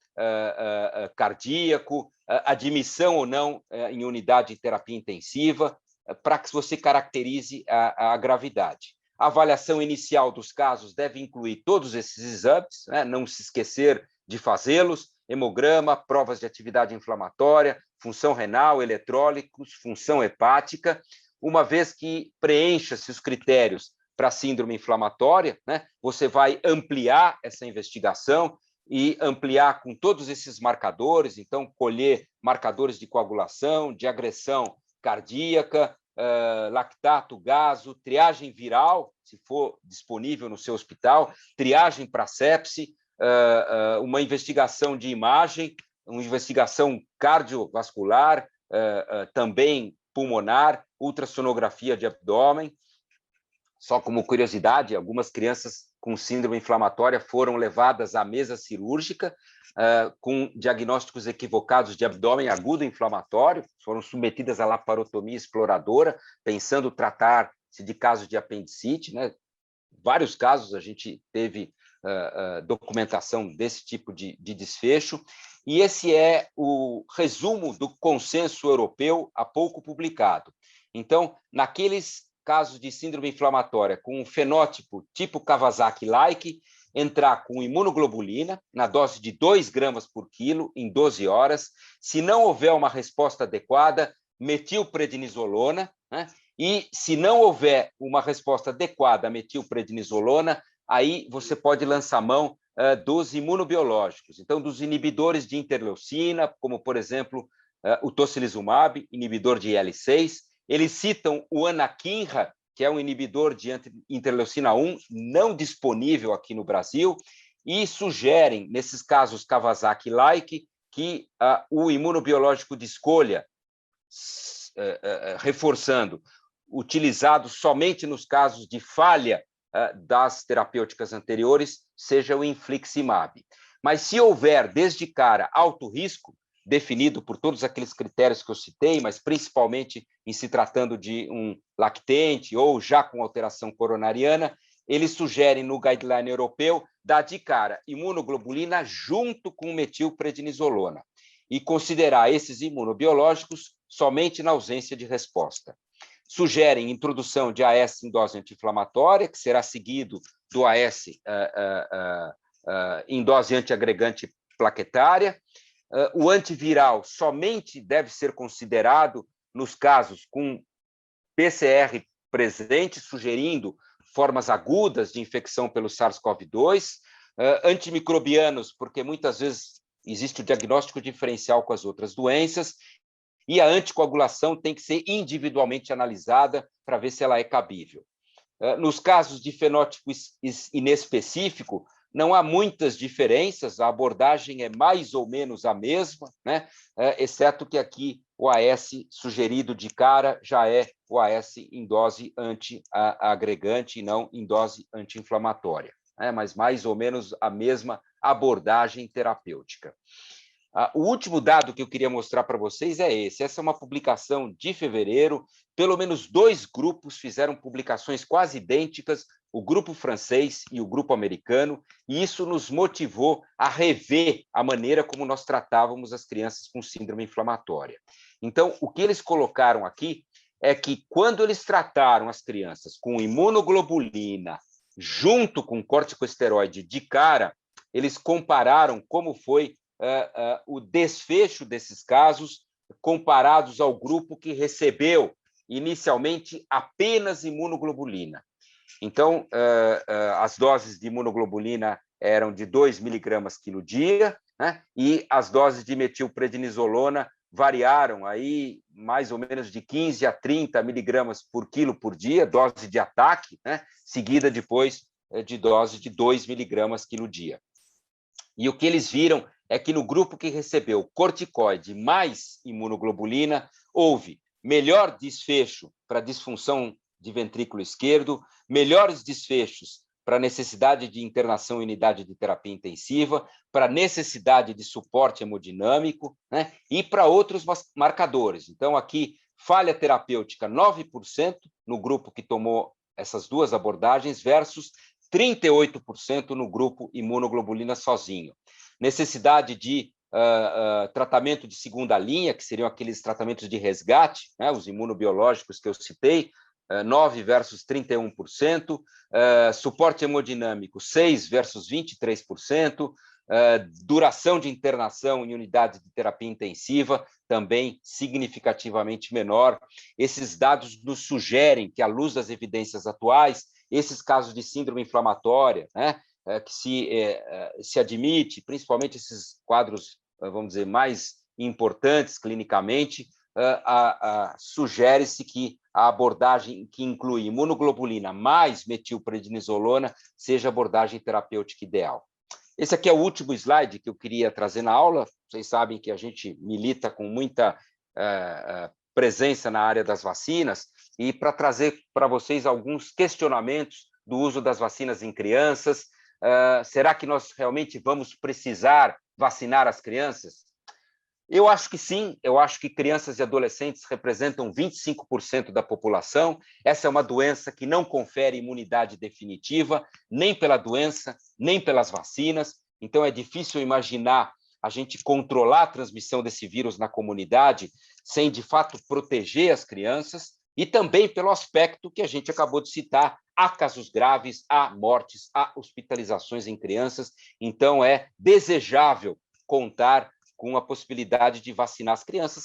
cardíaco, admissão ou não em unidade de terapia intensiva, para que você caracterize a gravidade. A avaliação inicial dos casos deve incluir todos esses exames, né? Não se esquecer de fazê-los: hemograma, provas de atividade inflamatória, função renal, eletrólitos, função hepática. Uma vez que preencha-se os critérios para a síndrome inflamatória, né, você vai ampliar essa investigação e ampliar com todos esses marcadores, então colher marcadores de coagulação, de agressão cardíaca, lactato, gaso, triagem viral, se for disponível no seu hospital, triagem para sepse, uma investigação de imagem, uma investigação cardiovascular, também pulmonar, ultrassonografia de abdômen. Só como curiosidade, algumas crianças com síndrome inflamatória foram levadas à mesa cirúrgica com diagnósticos equivocados de abdômen agudo inflamatório, foram submetidas à laparotomia exploradora, pensando tratar-se de casos de apendicite, né? Vários casos a gente teve documentação desse tipo de desfecho, e esse é o resumo do consenso europeu há pouco publicado. Então, naqueles casos de síndrome inflamatória com um fenótipo tipo Kawasaki-like, entrar com imunoglobulina na dose de 2 gramas por quilo em 12 horas. Se não houver uma resposta adequada, metilprednisolona, né? E se não houver uma resposta adequada à metilprednisolona, aí você pode lançar mão dos imunobiológicos, então dos inibidores de interleucina, como, por exemplo, o tocilizumab, inibidor de IL-6. Eles citam o anakinra, que é um inibidor de interleucina 1, não disponível aqui no Brasil, e sugerem, nesses casos Kawasaki-like, que o imunobiológico de escolha, reforçando, utilizado somente nos casos de falha das terapêuticas anteriores, seja o infliximab. Mas se houver, desde cara, alto risco, definido por todos aqueles critérios que eu citei, mas principalmente em se tratando de um lactente ou já com alteração coronariana, eles sugerem no guideline europeu dar de cara imunoglobulina junto com metilprednisolona e considerar esses imunobiológicos somente na ausência de resposta. Sugerem introdução de AS em dose anti-inflamatória, que será seguido do AS em dose antiagregante plaquetária. O antiviral somente deve ser considerado nos casos com PCR presente, sugerindo formas agudas de infecção pelo SARS-CoV-2. Antimicrobianos, porque muitas vezes existe o diagnóstico diferencial com as outras doenças. E a anticoagulação tem que ser individualmente analisada para ver se ela é cabível. Nos casos de fenótipo inespecífico, não há muitas diferenças, a abordagem é mais ou menos a mesma, né? Exceto que aqui o AS sugerido de cara já é o AS em dose antiagregante e não em dose anti-inflamatória, né? Mas mais ou menos a mesma abordagem terapêutica. O último dado que eu queria mostrar para vocês é esse. Essa é uma publicação de fevereiro. Pelo menos 2 grupos fizeram publicações quase idênticas, o grupo francês e o grupo americano, e isso nos motivou a rever a maneira como nós tratávamos as crianças com síndrome inflamatória. Então, o que eles colocaram aqui é que, quando eles trataram as crianças com imunoglobulina junto com corticosteroide de cara, eles compararam como foi o desfecho desses casos comparados ao grupo que recebeu inicialmente apenas imunoglobulina. Então, as doses de imunoglobulina eram de 2 miligramas quilo dia, né? E as doses de metilprednisolona variaram aí mais ou menos de 15 a 30 miligramas por quilo por dia, dose de ataque, né? Seguida depois de dose de 2 miligramas quilo dia. E o que eles viram é que no grupo que recebeu corticoide mais imunoglobulina, houve melhor desfecho para disfunção de ventrículo esquerdo, melhores desfechos para necessidade de internação em unidade de terapia intensiva, para necessidade de suporte hemodinâmico, né? E para outros marcadores. Então, aqui, falha terapêutica 9% no grupo que tomou essas 2 abordagens versus 38% no grupo imunoglobulina sozinho. Necessidade de tratamento de segunda linha, que seriam aqueles tratamentos de resgate, né, os imunobiológicos que eu citei, 9 versus 31%, suporte hemodinâmico 6 versus 23%, duração de internação em unidade de terapia intensiva também significativamente menor. Esses dados nos sugerem que, à luz das evidências atuais, esses casos de síndrome inflamatória, né, que se admite, principalmente esses quadros, vamos dizer, mais importantes clinicamente, sugere-se que a abordagem que inclui imunoglobulina mais metilprednisolona seja a abordagem terapêutica ideal. Esse aqui é o último slide que eu queria trazer na aula. Vocês sabem que a gente milita com muita presença na área das vacinas, e para trazer para vocês alguns questionamentos do uso das vacinas em crianças. Será que nós realmente vamos precisar vacinar as crianças? Eu acho que sim, eu acho que crianças e adolescentes representam 25% da população. Essa é uma doença que não confere imunidade definitiva, nem pela doença, nem pelas vacinas. Então, é difícil imaginar a gente controlar a transmissão desse vírus na comunidade sem, de fato, proteger as crianças, e também pelo aspecto que a gente acabou de citar: há casos graves, há mortes, há hospitalizações em crianças. Então, é desejável contar com a possibilidade de vacinar as crianças,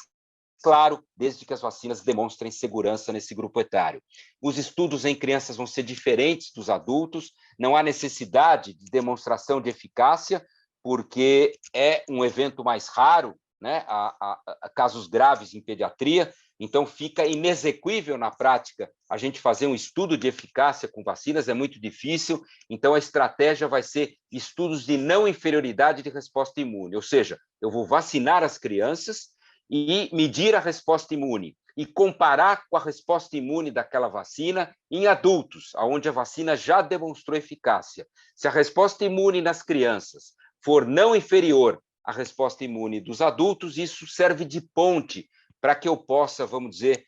claro, desde que as vacinas demonstrem segurança nesse grupo etário. Os estudos em crianças vão ser diferentes dos adultos, não há necessidade de demonstração de eficácia, porque é um evento mais raro, né? Há casos graves em pediatria, então fica inexequível na prática a gente fazer um estudo de eficácia com vacinas, é muito difícil. Então a estratégia vai ser estudos de não inferioridade de resposta imune, ou seja, eu vou vacinar as crianças e medir a resposta imune e comparar com a resposta imune daquela vacina em adultos, onde a vacina já demonstrou eficácia. Se a resposta imune nas crianças for não inferior à resposta imune dos adultos, isso serve de ponte para que eu possa, vamos dizer,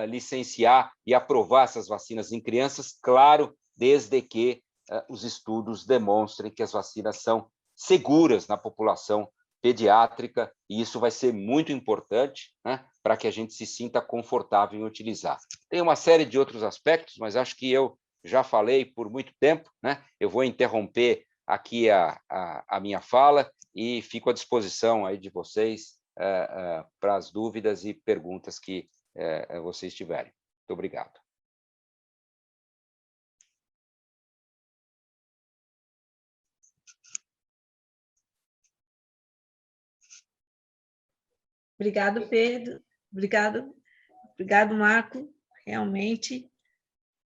licenciar e aprovar essas vacinas em crianças, claro, desde que os estudos demonstrem que as vacinas são seguras na população pediátrica, e isso vai ser muito importante, né, para que a gente se sinta confortável em utilizar. Tem uma série de outros aspectos, mas acho que eu já falei por muito tempo, né? Eu vou interromper aqui a minha fala e fico à disposição aí de vocês para as dúvidas e perguntas que vocês tiverem. Muito obrigado. Obrigado, Pedro. Obrigado, Marco. Realmente,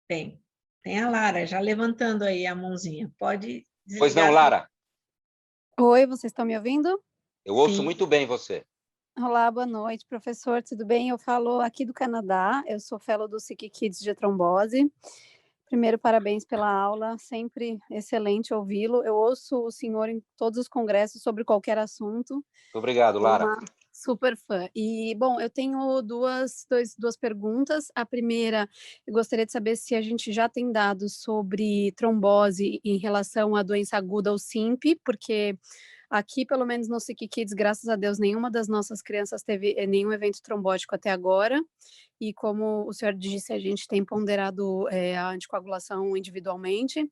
bem. Tem a Lara já levantando aí a mãozinha. Pode desligar. Pois não, Lara? Oi, vocês estão me ouvindo? Eu ouço muito bem você. Olá, boa noite, professor, tudo bem? Eu falo aqui do Canadá, eu sou fellow do Sick Kids de trombose. Primeiro, parabéns pela aula, sempre excelente ouvi-lo. Eu ouço o senhor em todos os congressos sobre qualquer assunto. Muito obrigado, Lara. Uma super fã. E, bom, eu tenho duas perguntas. A primeira, eu gostaria de saber se a gente já tem dados sobre trombose em relação à doença aguda ou SIMP, porque aqui, pelo menos no Sick Kids, graças a Deus, nenhuma das nossas crianças teve nenhum evento trombótico até agora. E como o senhor disse, a gente tem ponderado a anticoagulação individualmente.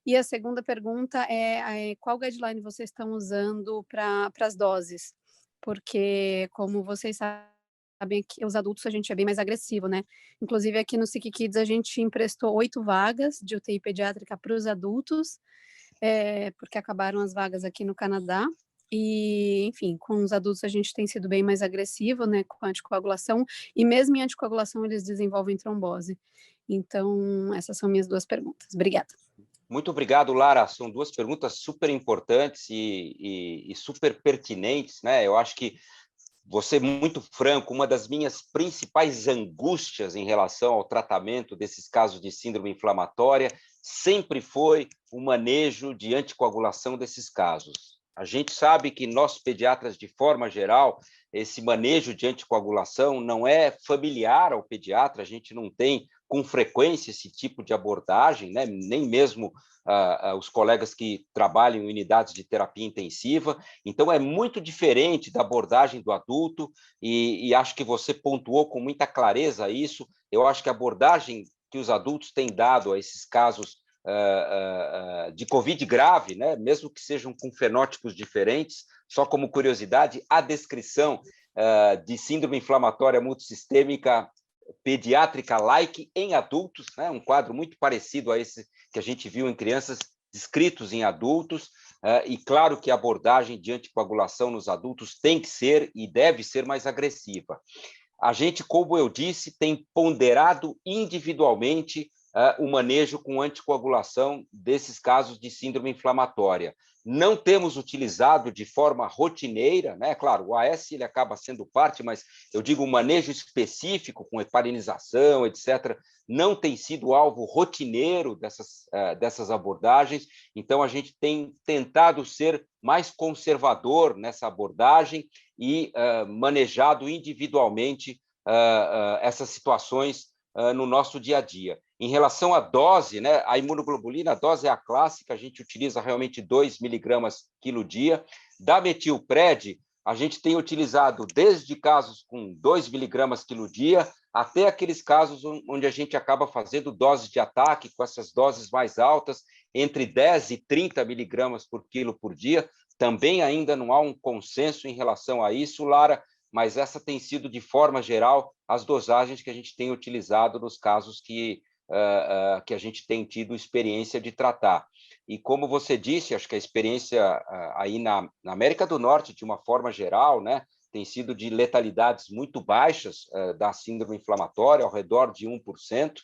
E a segunda pergunta é qual guideline vocês estão usando para as doses? Porque, como vocês sabem, que os adultos a gente é bem mais agressivo, né? Inclusive, aqui no Sick Kids, a gente emprestou 8 vagas de UTI pediátrica para os adultos, porque acabaram as vagas aqui no Canadá. E, enfim, com os adultos a gente tem sido bem mais agressivo, né, com a anticoagulação, e mesmo em anticoagulação eles desenvolvem trombose. Então, essas são minhas duas perguntas. Obrigada. Muito obrigado, Lara. São duas perguntas super importantes e super pertinentes, né? Eu acho que, vou ser muito franco, uma das minhas principais angústias em relação ao tratamento desses casos de síndrome inflamatória sempre foi o manejo de anticoagulação desses casos. A gente sabe que nós, pediatras, de forma geral, esse manejo de anticoagulação não é familiar ao pediatra, a gente não tem com frequência esse tipo de abordagem, né? Nem mesmo os colegas que trabalham em unidades de terapia intensiva. Então, é muito diferente da abordagem do adulto, e acho que você pontuou com muita clareza isso. Eu acho que a abordagem que os adultos têm dado a esses casos de Covid grave, né? Mesmo que sejam com fenótipos diferentes, só como curiosidade, a descrição de síndrome inflamatória multissistêmica pediátrica-like em adultos, né? Um quadro muito parecido a esse que a gente viu em crianças, descritos em adultos, e claro que a abordagem de anticoagulação nos adultos tem que ser e deve ser mais agressiva. A gente, como eu disse, tem ponderado individualmente o manejo com anticoagulação desses casos de síndrome inflamatória. Não temos utilizado de forma rotineira, né? Claro, o AS ele acaba sendo parte, mas eu digo o manejo específico com heparinização, etc., não tem sido alvo rotineiro dessas abordagens, então a gente tem tentado ser mais conservador nessa abordagem e manejado individualmente essas situações no nosso dia a dia. Em relação à dose, né, a imunoglobulina, a dose é a clássica, a gente utiliza realmente 2 miligramas quilo dia. Da metilpred, a gente tem utilizado desde casos com 2 miligramas quilo dia até aqueles casos onde a gente acaba fazendo doses de ataque com essas doses mais altas, entre 10 e 30 miligramas por quilo por dia. Também ainda não há um consenso em relação a isso, Lara, mas essa tem sido, de forma geral, as dosagens que a gente tem utilizado nos casos que a gente tem tido experiência de tratar. E como você disse, acho que a experiência aí na América do Norte, de uma forma geral, né, tem sido de letalidades muito baixas da síndrome inflamatória, ao redor de 1%,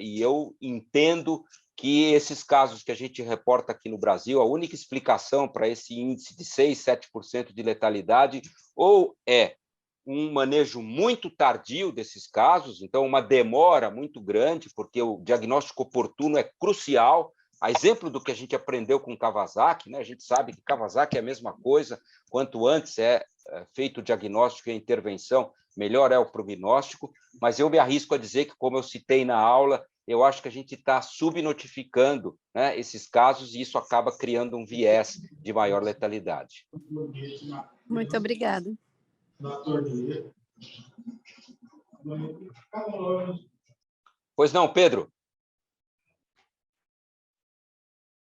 e eu entendo que esses casos que a gente reporta aqui no Brasil, a única explicação para esse índice de 6%, 7% de letalidade, ou é um manejo muito tardio desses casos, então uma demora muito grande, porque o diagnóstico oportuno é crucial. A exemplo do que a gente aprendeu com Kawasaki, né? A gente sabe que Kawasaki é a mesma coisa, quanto antes é feito o diagnóstico e a intervenção, melhor é o prognóstico, mas eu me arrisco a dizer que, como eu citei na aula, eu acho que a gente está subnotificando, né, esses casos, e isso acaba criando um viés de maior letalidade. Muito obrigada. Pois não, Pedro?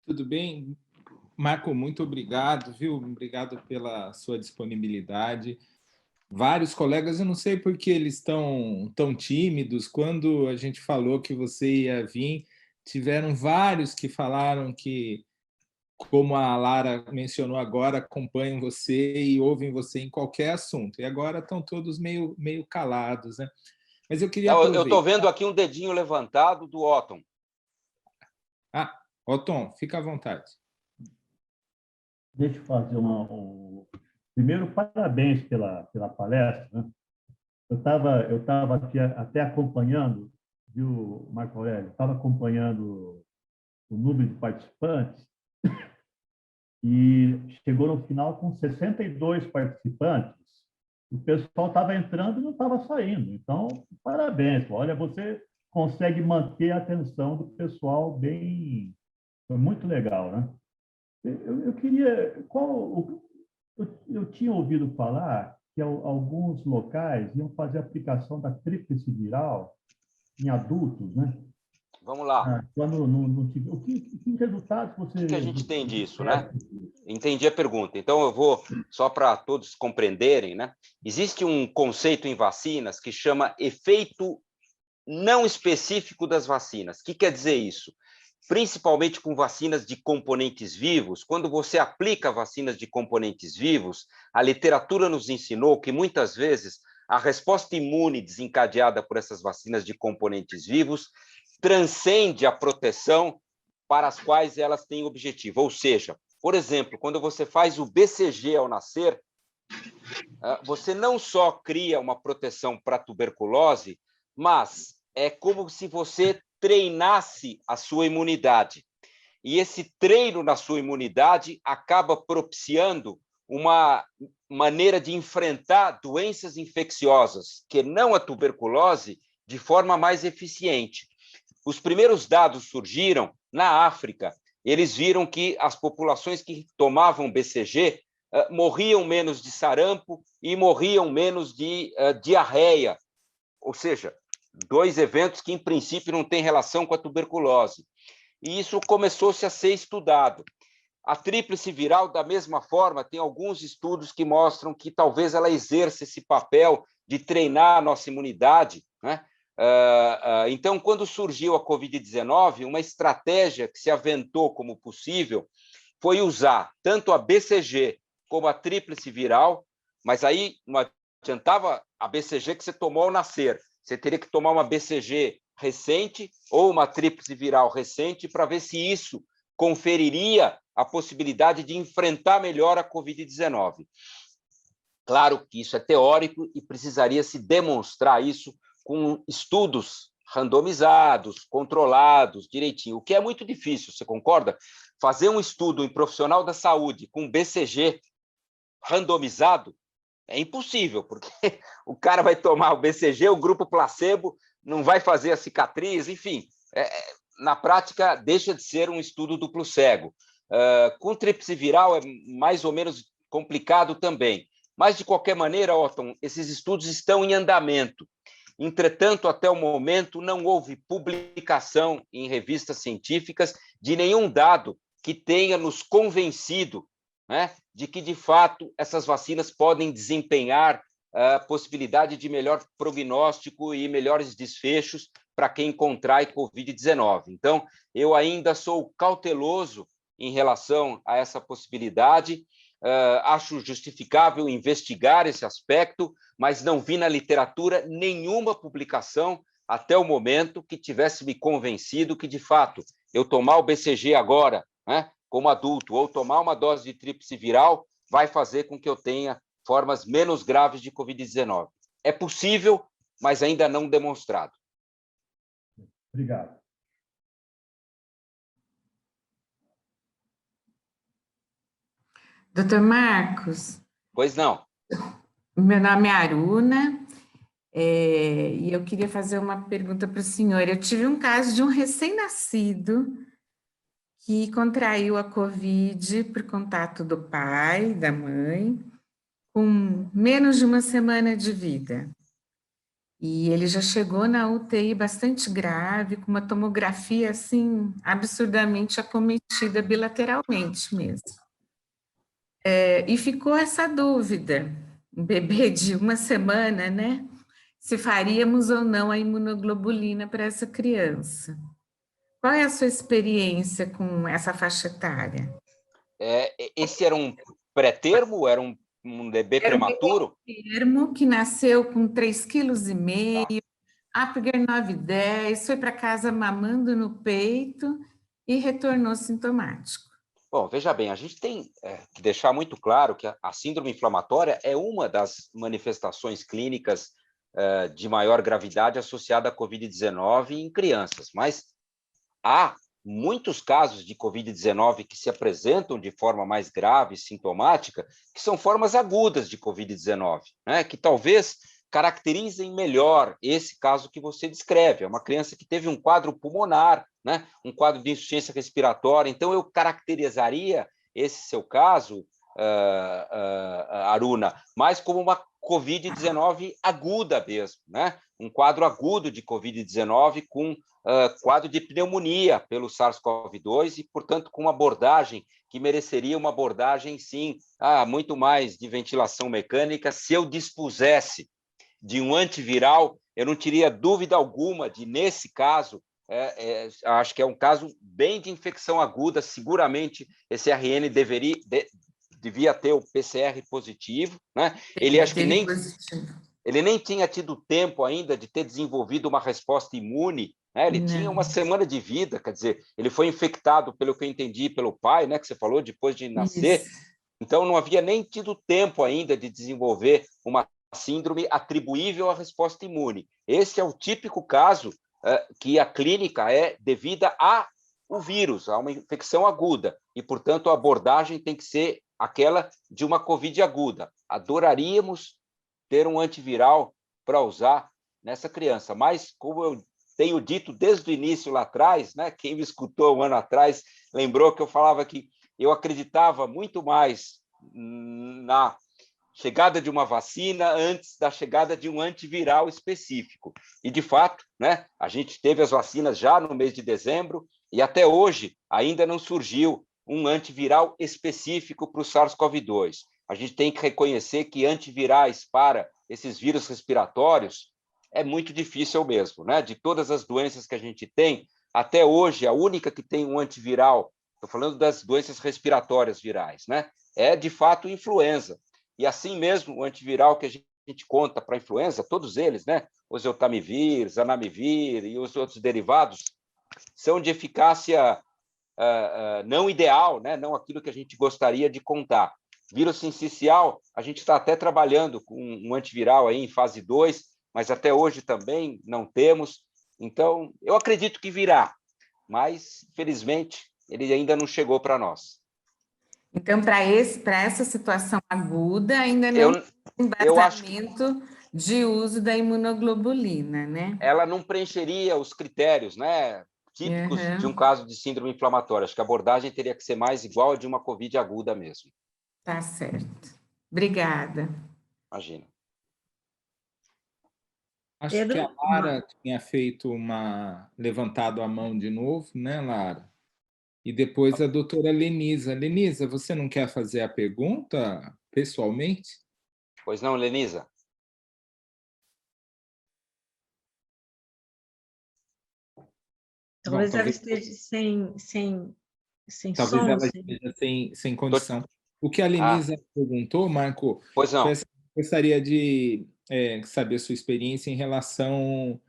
Tudo bem? Marco, muito obrigado, viu? Obrigado pela sua disponibilidade. Vários colegas, eu não sei por que eles estão tão tímidos. Quando a gente falou que você ia vir, tiveram vários que falaram que, como a Lara mencionou agora, acompanham você e ouvem você em qualquer assunto. E agora estão todos meio calados, né? Mas eu queria aproveitar... Eu estou vendo aqui um dedinho levantado do Otton. Ah, Otton, fica à vontade. Deixa eu fazer Primeiro, parabéns pela palestra, né? Eu estava aqui até acompanhando, viu, Marco Aurélio? Estava acompanhando o número de participantes e chegou no final com 62 participantes. O pessoal estava entrando e não estava saindo. Então, parabéns. Olha, você consegue manter a atenção do pessoal bem... Foi muito legal, né? Eu queria... Eu tinha ouvido falar que alguns locais iam fazer aplicação da tríplice viral em adultos, né? Vamos lá. Que resultados você... O que a gente tem disso, né? Entendi a pergunta. Então, eu vou, só para todos compreenderem, né? Existe um conceito em vacinas que chama efeito não específico das vacinas. O que quer dizer isso? Principalmente com vacinas de componentes vivos, quando você aplica vacinas de componentes vivos, a literatura nos ensinou que, muitas vezes, a resposta imune desencadeada por essas vacinas de componentes vivos transcende a proteção para as quais elas têm objetivo. Ou seja, por exemplo, quando você faz o BCG ao nascer, você não só cria uma proteção para a tuberculose, mas é como se você treinasse a sua imunidade. E esse treino na sua imunidade acaba propiciando uma maneira de enfrentar doenças infecciosas, que não a tuberculose, de forma mais eficiente. Os primeiros dados surgiram na África. Eles viram que as populações que tomavam BCG morriam menos de sarampo e morriam menos de diarreia. Ou seja, 2 eventos que, em princípio, não têm relação com a tuberculose. E isso começou-se a ser estudado. A tríplice viral, da mesma forma, tem alguns estudos que mostram que talvez ela exerça esse papel de treinar a nossa imunidade, né? Então, quando surgiu a Covid-19, uma estratégia que se aventou como possível foi usar tanto a BCG como a tríplice viral, mas aí não adiantava a BCG que você tomou ao nascer. Você teria que tomar uma BCG recente ou uma tríplice viral recente para ver se isso conferiria a possibilidade de enfrentar melhor a Covid-19. Claro que isso é teórico e precisaria se demonstrar isso com estudos randomizados, controlados, direitinho, o que é muito difícil, você concorda? Fazer um estudo em profissional da saúde com BCG randomizado é impossível, porque o cara vai tomar o BCG, o grupo placebo não vai fazer a cicatriz, enfim, na prática deixa de ser um estudo duplo cego. Com tríplice viral é mais ou menos complicado também, mas de qualquer maneira, Otton, esses estudos estão em andamento. Entretanto, até o momento, não houve publicação em revistas científicas de nenhum dado que tenha nos convencido, né, de que, de fato, essas vacinas podem desempenhar a possibilidade de melhor prognóstico e melhores desfechos para quem contrai Covid-19. Então, eu ainda sou cauteloso em relação a essa possibilidade. Acho justificável investigar esse aspecto, mas não vi na literatura nenhuma publicação até o momento que tivesse me convencido que, de fato, eu tomar o BCG agora, né, como adulto, ou tomar uma dose de tríplice viral, vai fazer com que eu tenha formas menos graves de Covid-19. É possível, mas ainda não demonstrado. Obrigado. Doutor Marcos? Pois não. Meu nome é Aruna, e eu queria fazer uma pergunta para o senhor. Eu tive um caso de um recém-nascido que contraiu a Covid por contato do pai, da mãe, com menos de uma semana de vida. E ele já chegou na UTI bastante grave, com uma tomografia, assim, absurdamente acometida bilateralmente mesmo. E ficou essa dúvida, um bebê de uma semana, né? Se faríamos ou não a imunoglobulina para essa criança. Qual é a sua experiência com essa faixa etária? Esse era um pré-termo? Era um bebê prematuro? Era um bebê termo que nasceu com 3,5 kg, Apgar 910, foi para casa mamando no peito e retornou sintomático. Bom, veja bem, a gente tem que deixar muito claro que a síndrome inflamatória é uma das manifestações clínicas de maior gravidade associada à Covid-19 em crianças, mas há muitos casos de Covid-19 que se apresentam de forma mais grave, sintomática, que são formas agudas de Covid-19, né, que talvez caracterizem melhor esse caso que você descreve. É uma criança que teve um quadro pulmonar, né, um quadro de insuficiência respiratória. Então, eu caracterizaria esse seu caso, Aruna, mais como uma Covid-19 aguda mesmo, né? Um quadro agudo de Covid-19 com quadro de pneumonia pelo SARS-CoV-2 e, portanto, com uma abordagem que mereceria uma abordagem, sim, muito mais de ventilação mecânica. Se eu dispusesse de um antiviral, eu não teria dúvida alguma de, nesse caso, acho que é um caso bem de infecção aguda, seguramente esse RN devia ter o PCR positivo, né? Ele acho que ele nem tinha tido tempo ainda de ter desenvolvido uma resposta imune, né? Ele tinha uma semana de vida, quer dizer, ele foi infectado, pelo que eu entendi, pelo pai, né, que você falou, depois de nascer. Isso. Então, não havia nem tido tempo ainda de desenvolver uma síndrome atribuível à resposta imune. Esse é o típico caso que a clínica é devida ao vírus, a uma infecção aguda, e, portanto, a abordagem tem que ser aquela de uma Covid aguda. Adoraríamos ter um antiviral para usar nessa criança, mas, como eu tenho dito desde o início lá atrás, né, quem me escutou um ano atrás lembrou que eu falava que eu acreditava muito mais na chegada de uma vacina antes da chegada de um antiviral específico. E, de fato, né, a gente teve as vacinas já no mês de dezembro e até hoje ainda não surgiu um antiviral específico para o SARS-CoV-2. A gente tem que reconhecer que antivirais para esses vírus respiratórios é muito difícil mesmo, né? De todas as doenças que a gente tem, até hoje, a única que tem um antiviral, estou falando das doenças respiratórias virais, né? É, de fato, influenza. E assim mesmo, o antiviral que a gente gente conta para a influenza, todos eles, né? Oseltamivir, zanamivir e os outros derivados, são de eficácia não ideal, né? Não aquilo que a gente gostaria de contar. Vírus sincicial, a gente está até trabalhando com um antiviral aí em fase 2, mas até hoje também não temos. Então, eu acredito que virá, mas, felizmente, ele ainda não chegou para nós. Então, para essa situação aguda, ainda não tem embasamento de uso da imunoglobulina, né? Ela não preencheria os critérios, né, típicos de um caso de síndrome inflamatória. Acho que a abordagem teria que ser mais igual a de uma COVID aguda mesmo. Tá certo. Obrigada. Imagina. Acho que a Lara tinha levantado a mão de novo, né, Lara? E depois a doutora Lenisa. Lenisa, você não quer fazer a pergunta pessoalmente? Pois não, Lenisa? Talvez ela esteja sem talvez som. Ela esteja sem condição. O que a Lenisa perguntou, Marco, pois não. Gostaria de saber a sua experiência em relação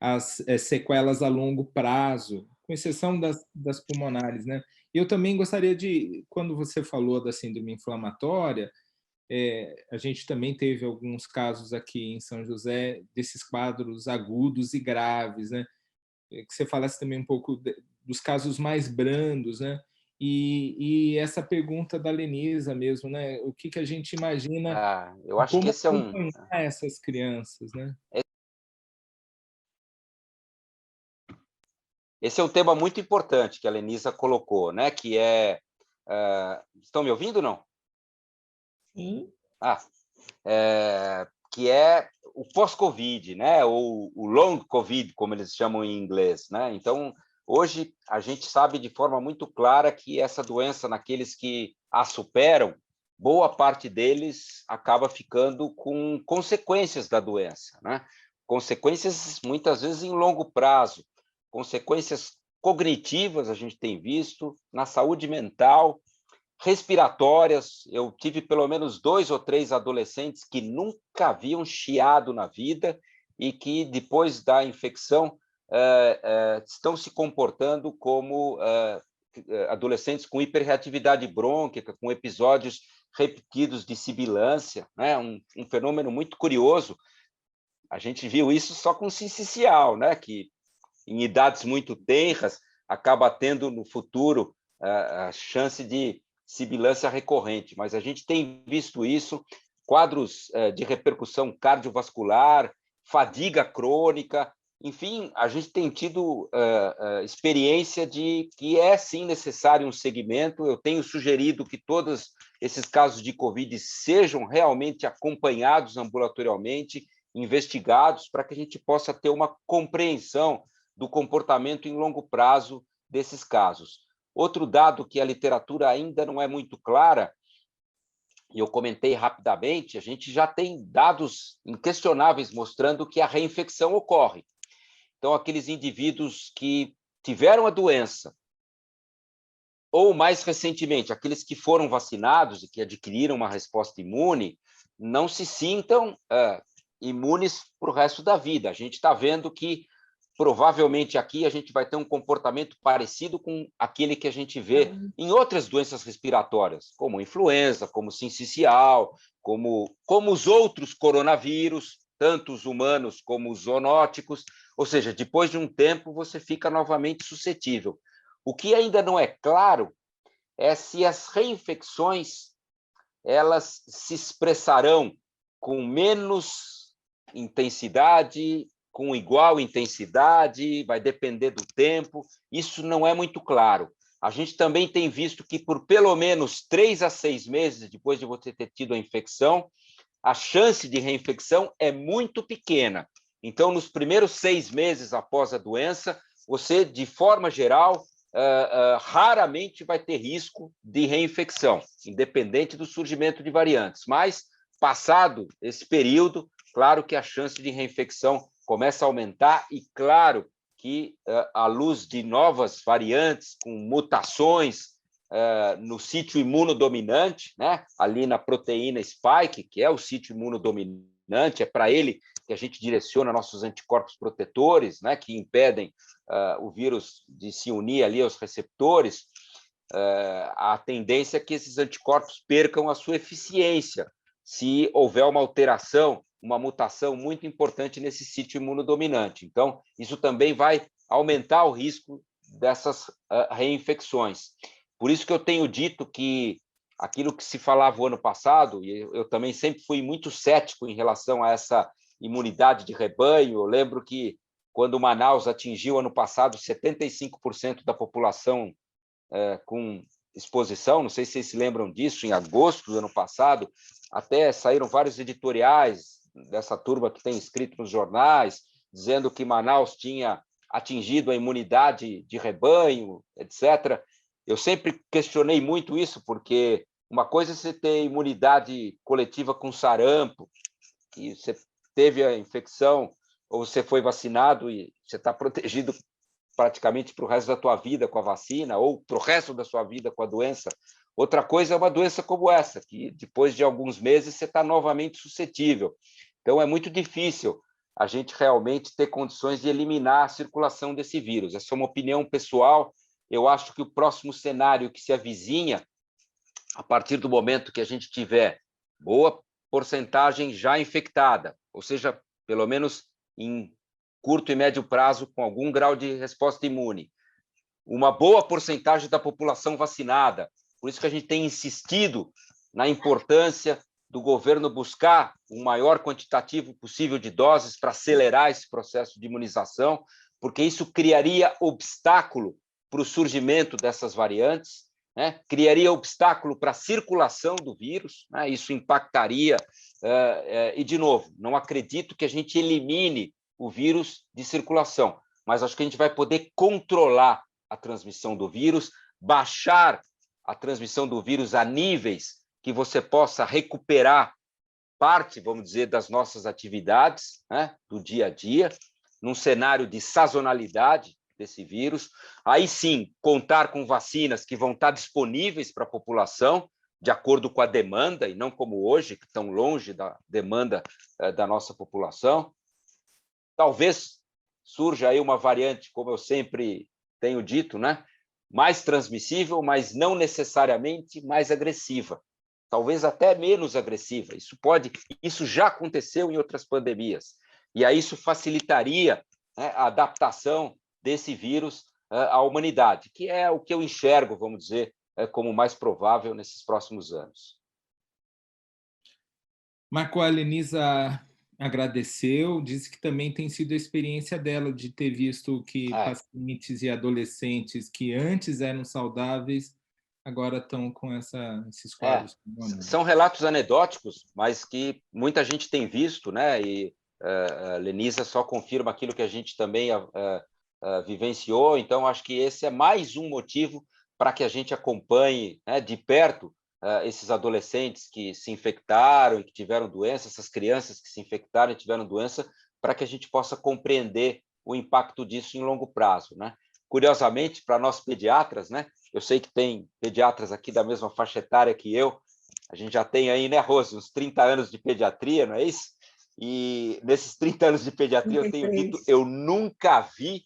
às sequelas a longo prazo, com exceção das pulmonares, né? Eu também gostaria de, quando você falou da síndrome inflamatória, a gente também teve alguns casos aqui em São José desses quadros agudos e graves, né? Que você falasse também um pouco dos casos mais brandos, né? E essa pergunta da Lenisa mesmo, né? O que a gente imagina, eu acho que esse é essas crianças, né? Esse é um tema muito importante que a Lenisa colocou, né? Que é... estão me ouvindo ou não? Sim. Que é o pós-Covid, né? Ou o long Covid, como eles chamam em inglês, né? Então, hoje, a gente sabe de forma muito clara que essa doença, naqueles que a superam, boa parte deles acaba ficando com consequências da doença, né? Consequências, muitas vezes, em longo prazo. Consequências cognitivas, a gente tem visto, na saúde mental, respiratórias. Eu tive pelo menos 2 ou 3 adolescentes que nunca haviam chiado na vida e que, depois da infecção, estão se comportando como adolescentes com hiperreatividade brônquica, com episódios repetidos de sibilância, né? Um fenômeno muito curioso. A gente viu isso só com sincicial, né? Que em idades muito tenras acaba tendo no futuro a chance de sibilância recorrente, mas a gente tem visto isso, quadros de repercussão cardiovascular, fadiga crônica, enfim, a gente tem tido experiência de que é sim necessário um segmento. Eu tenho sugerido que todos esses casos de Covid sejam realmente acompanhados ambulatorialmente, investigados, para que a gente possa ter uma compreensão do comportamento em longo prazo desses casos. Outro dado que a literatura ainda não é muito clara, e eu comentei rapidamente, a gente já tem dados inquestionáveis mostrando que a reinfecção ocorre. Então, aqueles indivíduos que tiveram a doença, ou mais recentemente, aqueles que foram vacinados e que adquiriram uma resposta imune, não se sintam imunes para o resto da vida. A gente está vendo que provavelmente aqui a gente vai ter um comportamento parecido com aquele que a gente vê em outras doenças respiratórias, como influenza, como sincicial, como os outros coronavírus, tanto os humanos como os zoonóticos, ou seja, depois de um tempo você fica novamente suscetível. O que ainda não é claro é se as reinfecções elas se expressarão com menos intensidade, com igual intensidade, vai depender do tempo, isso não é muito claro. A gente também tem visto que por pelo menos 3 a 6 meses depois de você ter tido a infecção, a chance de reinfecção é muito pequena. Então, nos primeiros 6 meses após a doença, você, de forma geral, raramente vai ter risco de reinfecção, independente do surgimento de variantes. Mas, passado esse período, claro que a chance de reinfecção começa a aumentar e, claro, que, à luz de novas variantes, com mutações no sítio imunodominante, né? Ali na proteína spike, que é o sítio imunodominante, imunodominante, é para ele que a gente direciona nossos anticorpos protetores, né, que impedem o vírus de se unir ali aos receptores, a tendência é que esses anticorpos percam a sua eficiência se houver uma alteração, uma mutação muito importante nesse sítio imunodominante. Então, isso também vai aumentar o risco dessas reinfecções. Por isso que eu tenho dito que aquilo que se falava o ano passado, e eu também sempre fui muito cético em relação a essa imunidade de rebanho. Eu lembro que quando Manaus atingiu ano passado 75% da população com exposição, não sei se vocês se lembram disso, em agosto do ano passado, até saíram vários editoriais dessa turma que tem escrito nos jornais, dizendo que Manaus tinha atingido a imunidade de rebanho, etc. Eu sempre questionei muito isso, porque uma coisa é você ter imunidade coletiva com sarampo, que você teve a infecção, ou você foi vacinado e você está protegido praticamente para o resto da tua vida com a vacina, ou para o resto da sua vida com a doença. Outra coisa é uma doença como essa, que depois de alguns meses você está novamente suscetível. Então, é muito difícil a gente realmente ter condições de eliminar a circulação desse vírus. Essa é uma opinião pessoal. Eu acho que o próximo cenário que se avizinha, a partir do momento que a gente tiver boa porcentagem já infectada, ou seja, pelo menos em curto e médio prazo, com algum grau de resposta imune, uma boa porcentagem da população vacinada. Por isso que a gente tem insistido na importância do governo buscar o maior quantitativo possível de doses para acelerar esse processo de imunização, porque isso criaria obstáculo para o surgimento dessas variantes, né? Criaria obstáculo para a circulação do vírus, né? Isso impactaria. E, de novo, não acredito que a gente elimine o vírus de circulação, mas acho que a gente vai poder controlar a transmissão do vírus, baixar a transmissão do vírus a níveis que você possa recuperar parte, vamos dizer, das nossas atividades, né, do dia a dia, num cenário de sazonalidade desse vírus. Aí sim, contar com vacinas que vão estar disponíveis para a população, de acordo com a demanda, e não como hoje, que estão longe da demanda da nossa população. Talvez surja aí uma variante, como eu sempre tenho dito, né, mais transmissível, mas não necessariamente mais agressiva. Talvez até menos agressiva. Isso já aconteceu em outras pandemias. E aí isso facilitaria, né, a adaptação desse vírus à humanidade, que é o que eu enxergo, vamos dizer, como mais provável nesses próximos anos. Marco, a Lenisa agradeceu, disse que também tem sido a experiência dela de ter visto que pacientes e adolescentes que antes eram saudáveis agora estão com esses quadros. São relatos anedóticos, mas que muita gente tem visto, né? E a Lenisa só confirma aquilo que a gente também vivenciou. Então, acho que esse é mais um motivo para que a gente acompanhe, né, de perto esses adolescentes que se infectaram e que tiveram doença, essas crianças que se infectaram e tiveram doença, para que a gente possa compreender o impacto disso em longo prazo, né? Curiosamente, para nós pediatras, né? Eu sei que tem pediatras aqui da mesma faixa etária que eu, a gente já tem aí, né, Rose, uns 30 anos de pediatria, não é isso? E nesses 30 anos de pediatria, eu tenho dito, eu nunca vi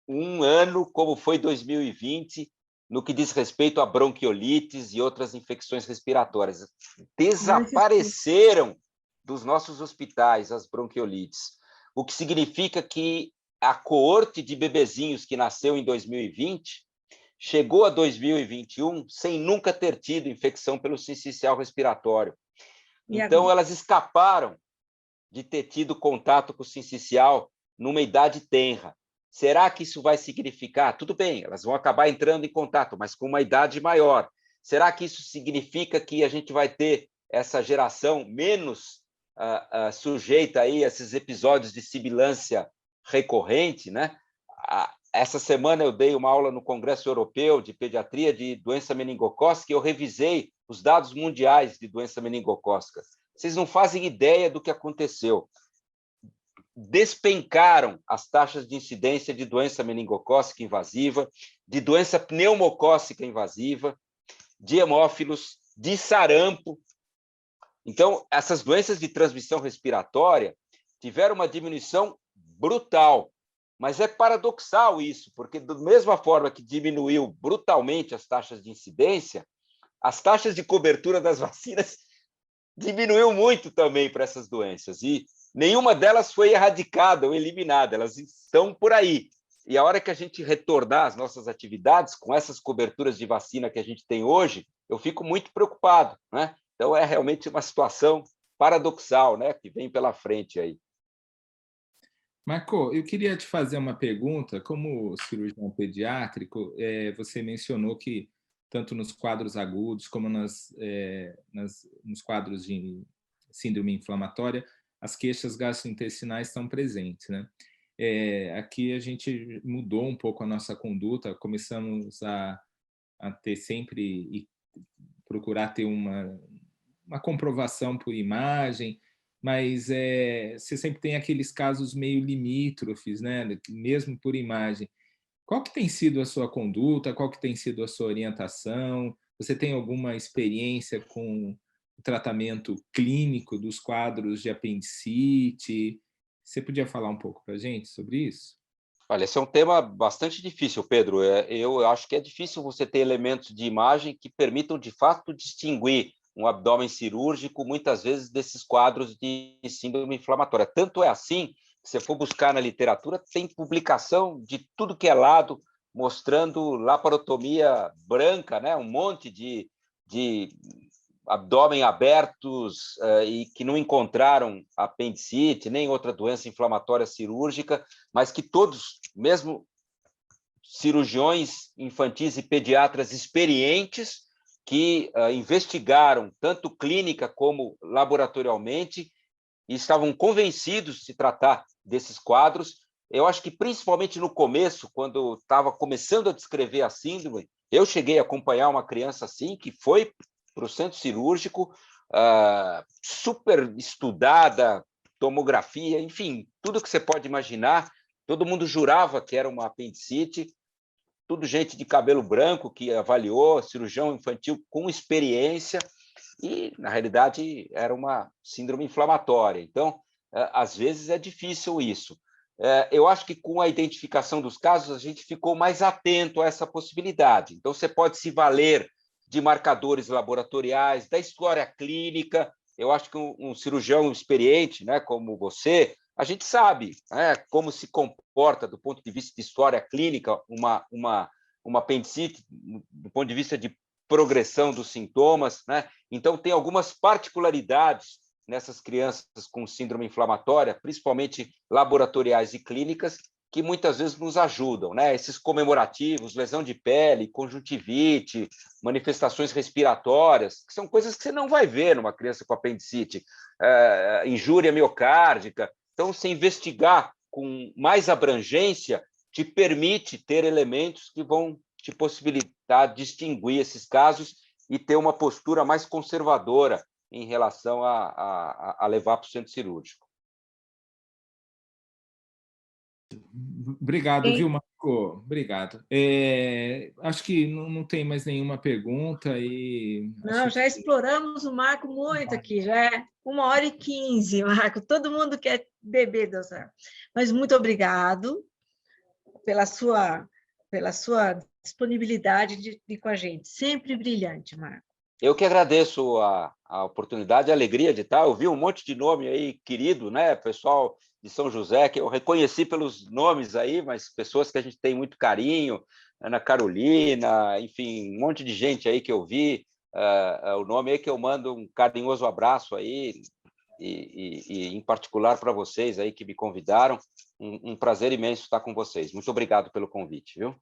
um ano como foi 2020, no que diz respeito a bronquiolites e outras infecções respiratórias. Desapareceram dos nossos hospitais as bronquiolites, o que significa que a coorte de bebezinhos que nasceu em 2020 chegou a 2021 sem nunca ter tido infecção pelo sincicial respiratório. Então, elas escaparam de ter tido contato com o sincicial numa idade tenra. Será que isso vai significar? Tudo bem, elas vão acabar entrando em contato, mas com uma idade maior. Será que isso significa que a gente vai ter essa geração menos sujeita aí a esses episódios de sibilância recorrente, né? Essa semana eu dei uma aula no Congresso Europeu de Pediatria de doença meningocócica e eu revisei os dados mundiais de doença meningocócica. Vocês não fazem ideia do que aconteceu. Despencaram as taxas de incidência de doença meningocócica invasiva, de doença pneumocócica invasiva, de hemófilos, de sarampo. Então, essas doenças de transmissão respiratória tiveram uma diminuição brutal. Mas é paradoxal isso, porque da mesma forma que diminuiu brutalmente as taxas de incidência, as taxas de cobertura das vacinas diminuiu muito também para essas doenças. E nenhuma delas foi erradicada ou eliminada, elas estão por aí. E a hora que a gente retornar às nossas atividades, com essas coberturas de vacina que a gente tem hoje, eu fico muito preocupado, né? Então, é realmente uma situação paradoxal, né, que vem pela frente aí. Marco, eu queria te fazer uma pergunta. Como cirurgião pediátrico, você mencionou que tanto nos quadros agudos como nos quadros de síndrome inflamatória, as queixas gastrointestinais estão presentes, né? Aqui a gente mudou um pouco a nossa conduta, começamos a ter sempre e procurar ter uma comprovação por imagem, mas você sempre tem aqueles casos meio limítrofes, né? Mesmo por imagem. Qual que tem sido a sua conduta? Qual que tem sido a sua orientação? Você tem alguma experiência com o tratamento clínico dos quadros de apendicite? Você podia falar um pouco para a gente sobre isso? Olha, esse é um tema bastante difícil, Pedro. Eu acho que é difícil você ter elementos de imagem que permitam, de fato, distinguir um abdômen cirúrgico, muitas vezes, desses quadros de síndrome inflamatória. Tanto é assim, se você for buscar na literatura, tem publicação de tudo que é lado, mostrando laparotomia branca, né? Um monte de abdômen abertos e que não encontraram apendicite, nem outra doença inflamatória cirúrgica, mas que todos, mesmo cirurgiões infantis e pediatras experientes, que investigaram tanto clínica como laboratorialmente e estavam convencidos de se tratar desses quadros. Eu acho que, principalmente no começo, quando estava começando a descrever a síndrome, eu cheguei a acompanhar uma criança assim, que foi para o centro cirúrgico, super estudada, tomografia, enfim, tudo que você pode imaginar. Todo mundo jurava que era uma apendicite, tudo gente de cabelo branco que avaliou, cirurgião infantil com experiência, e, na realidade, era uma síndrome inflamatória. Então, às vezes é difícil isso. Eu acho que com a identificação dos casos, a gente ficou mais atento a essa possibilidade. Então, você pode se valer de marcadores laboratoriais, da história clínica. Eu acho que um cirurgião experiente, né, como você, a gente sabe, né, como se comporta do ponto de vista de história clínica uma apendicite, do ponto de vista de progressão dos sintomas, né? Então, tem algumas particularidades nessas crianças com síndrome inflamatória, principalmente laboratoriais e clínicas, que muitas vezes nos ajudam, né? Esses comemorativos, lesão de pele, conjuntivite, manifestações respiratórias, que são coisas que você não vai ver numa criança com apendicite, injúria miocárdica. Então, se investigar com mais abrangência te permite ter elementos que vão te possibilitar distinguir esses casos e ter uma postura mais conservadora em relação a levar para o centro cirúrgico. Obrigado, viu, Marco? Obrigado. Acho que não tem mais nenhuma pergunta. Não, já exploramos o Marco muito aqui, já é 1h15, Marco. Todo mundo quer beber, doutor. Mas muito obrigado pela sua disponibilidade de ir com a gente. Sempre brilhante, Marco. Eu que agradeço a oportunidade, a alegria de estar. Eu vi um monte de nome aí querido, né? Pessoal de São José, que eu reconheci pelos nomes aí, mas pessoas que a gente tem muito carinho, Ana Carolina, enfim, um monte de gente aí que eu vi. O nome aí que eu mando um carinhoso abraço aí, e em particular para vocês aí que me convidaram. Um prazer imenso estar com vocês. Muito obrigado pelo convite, viu?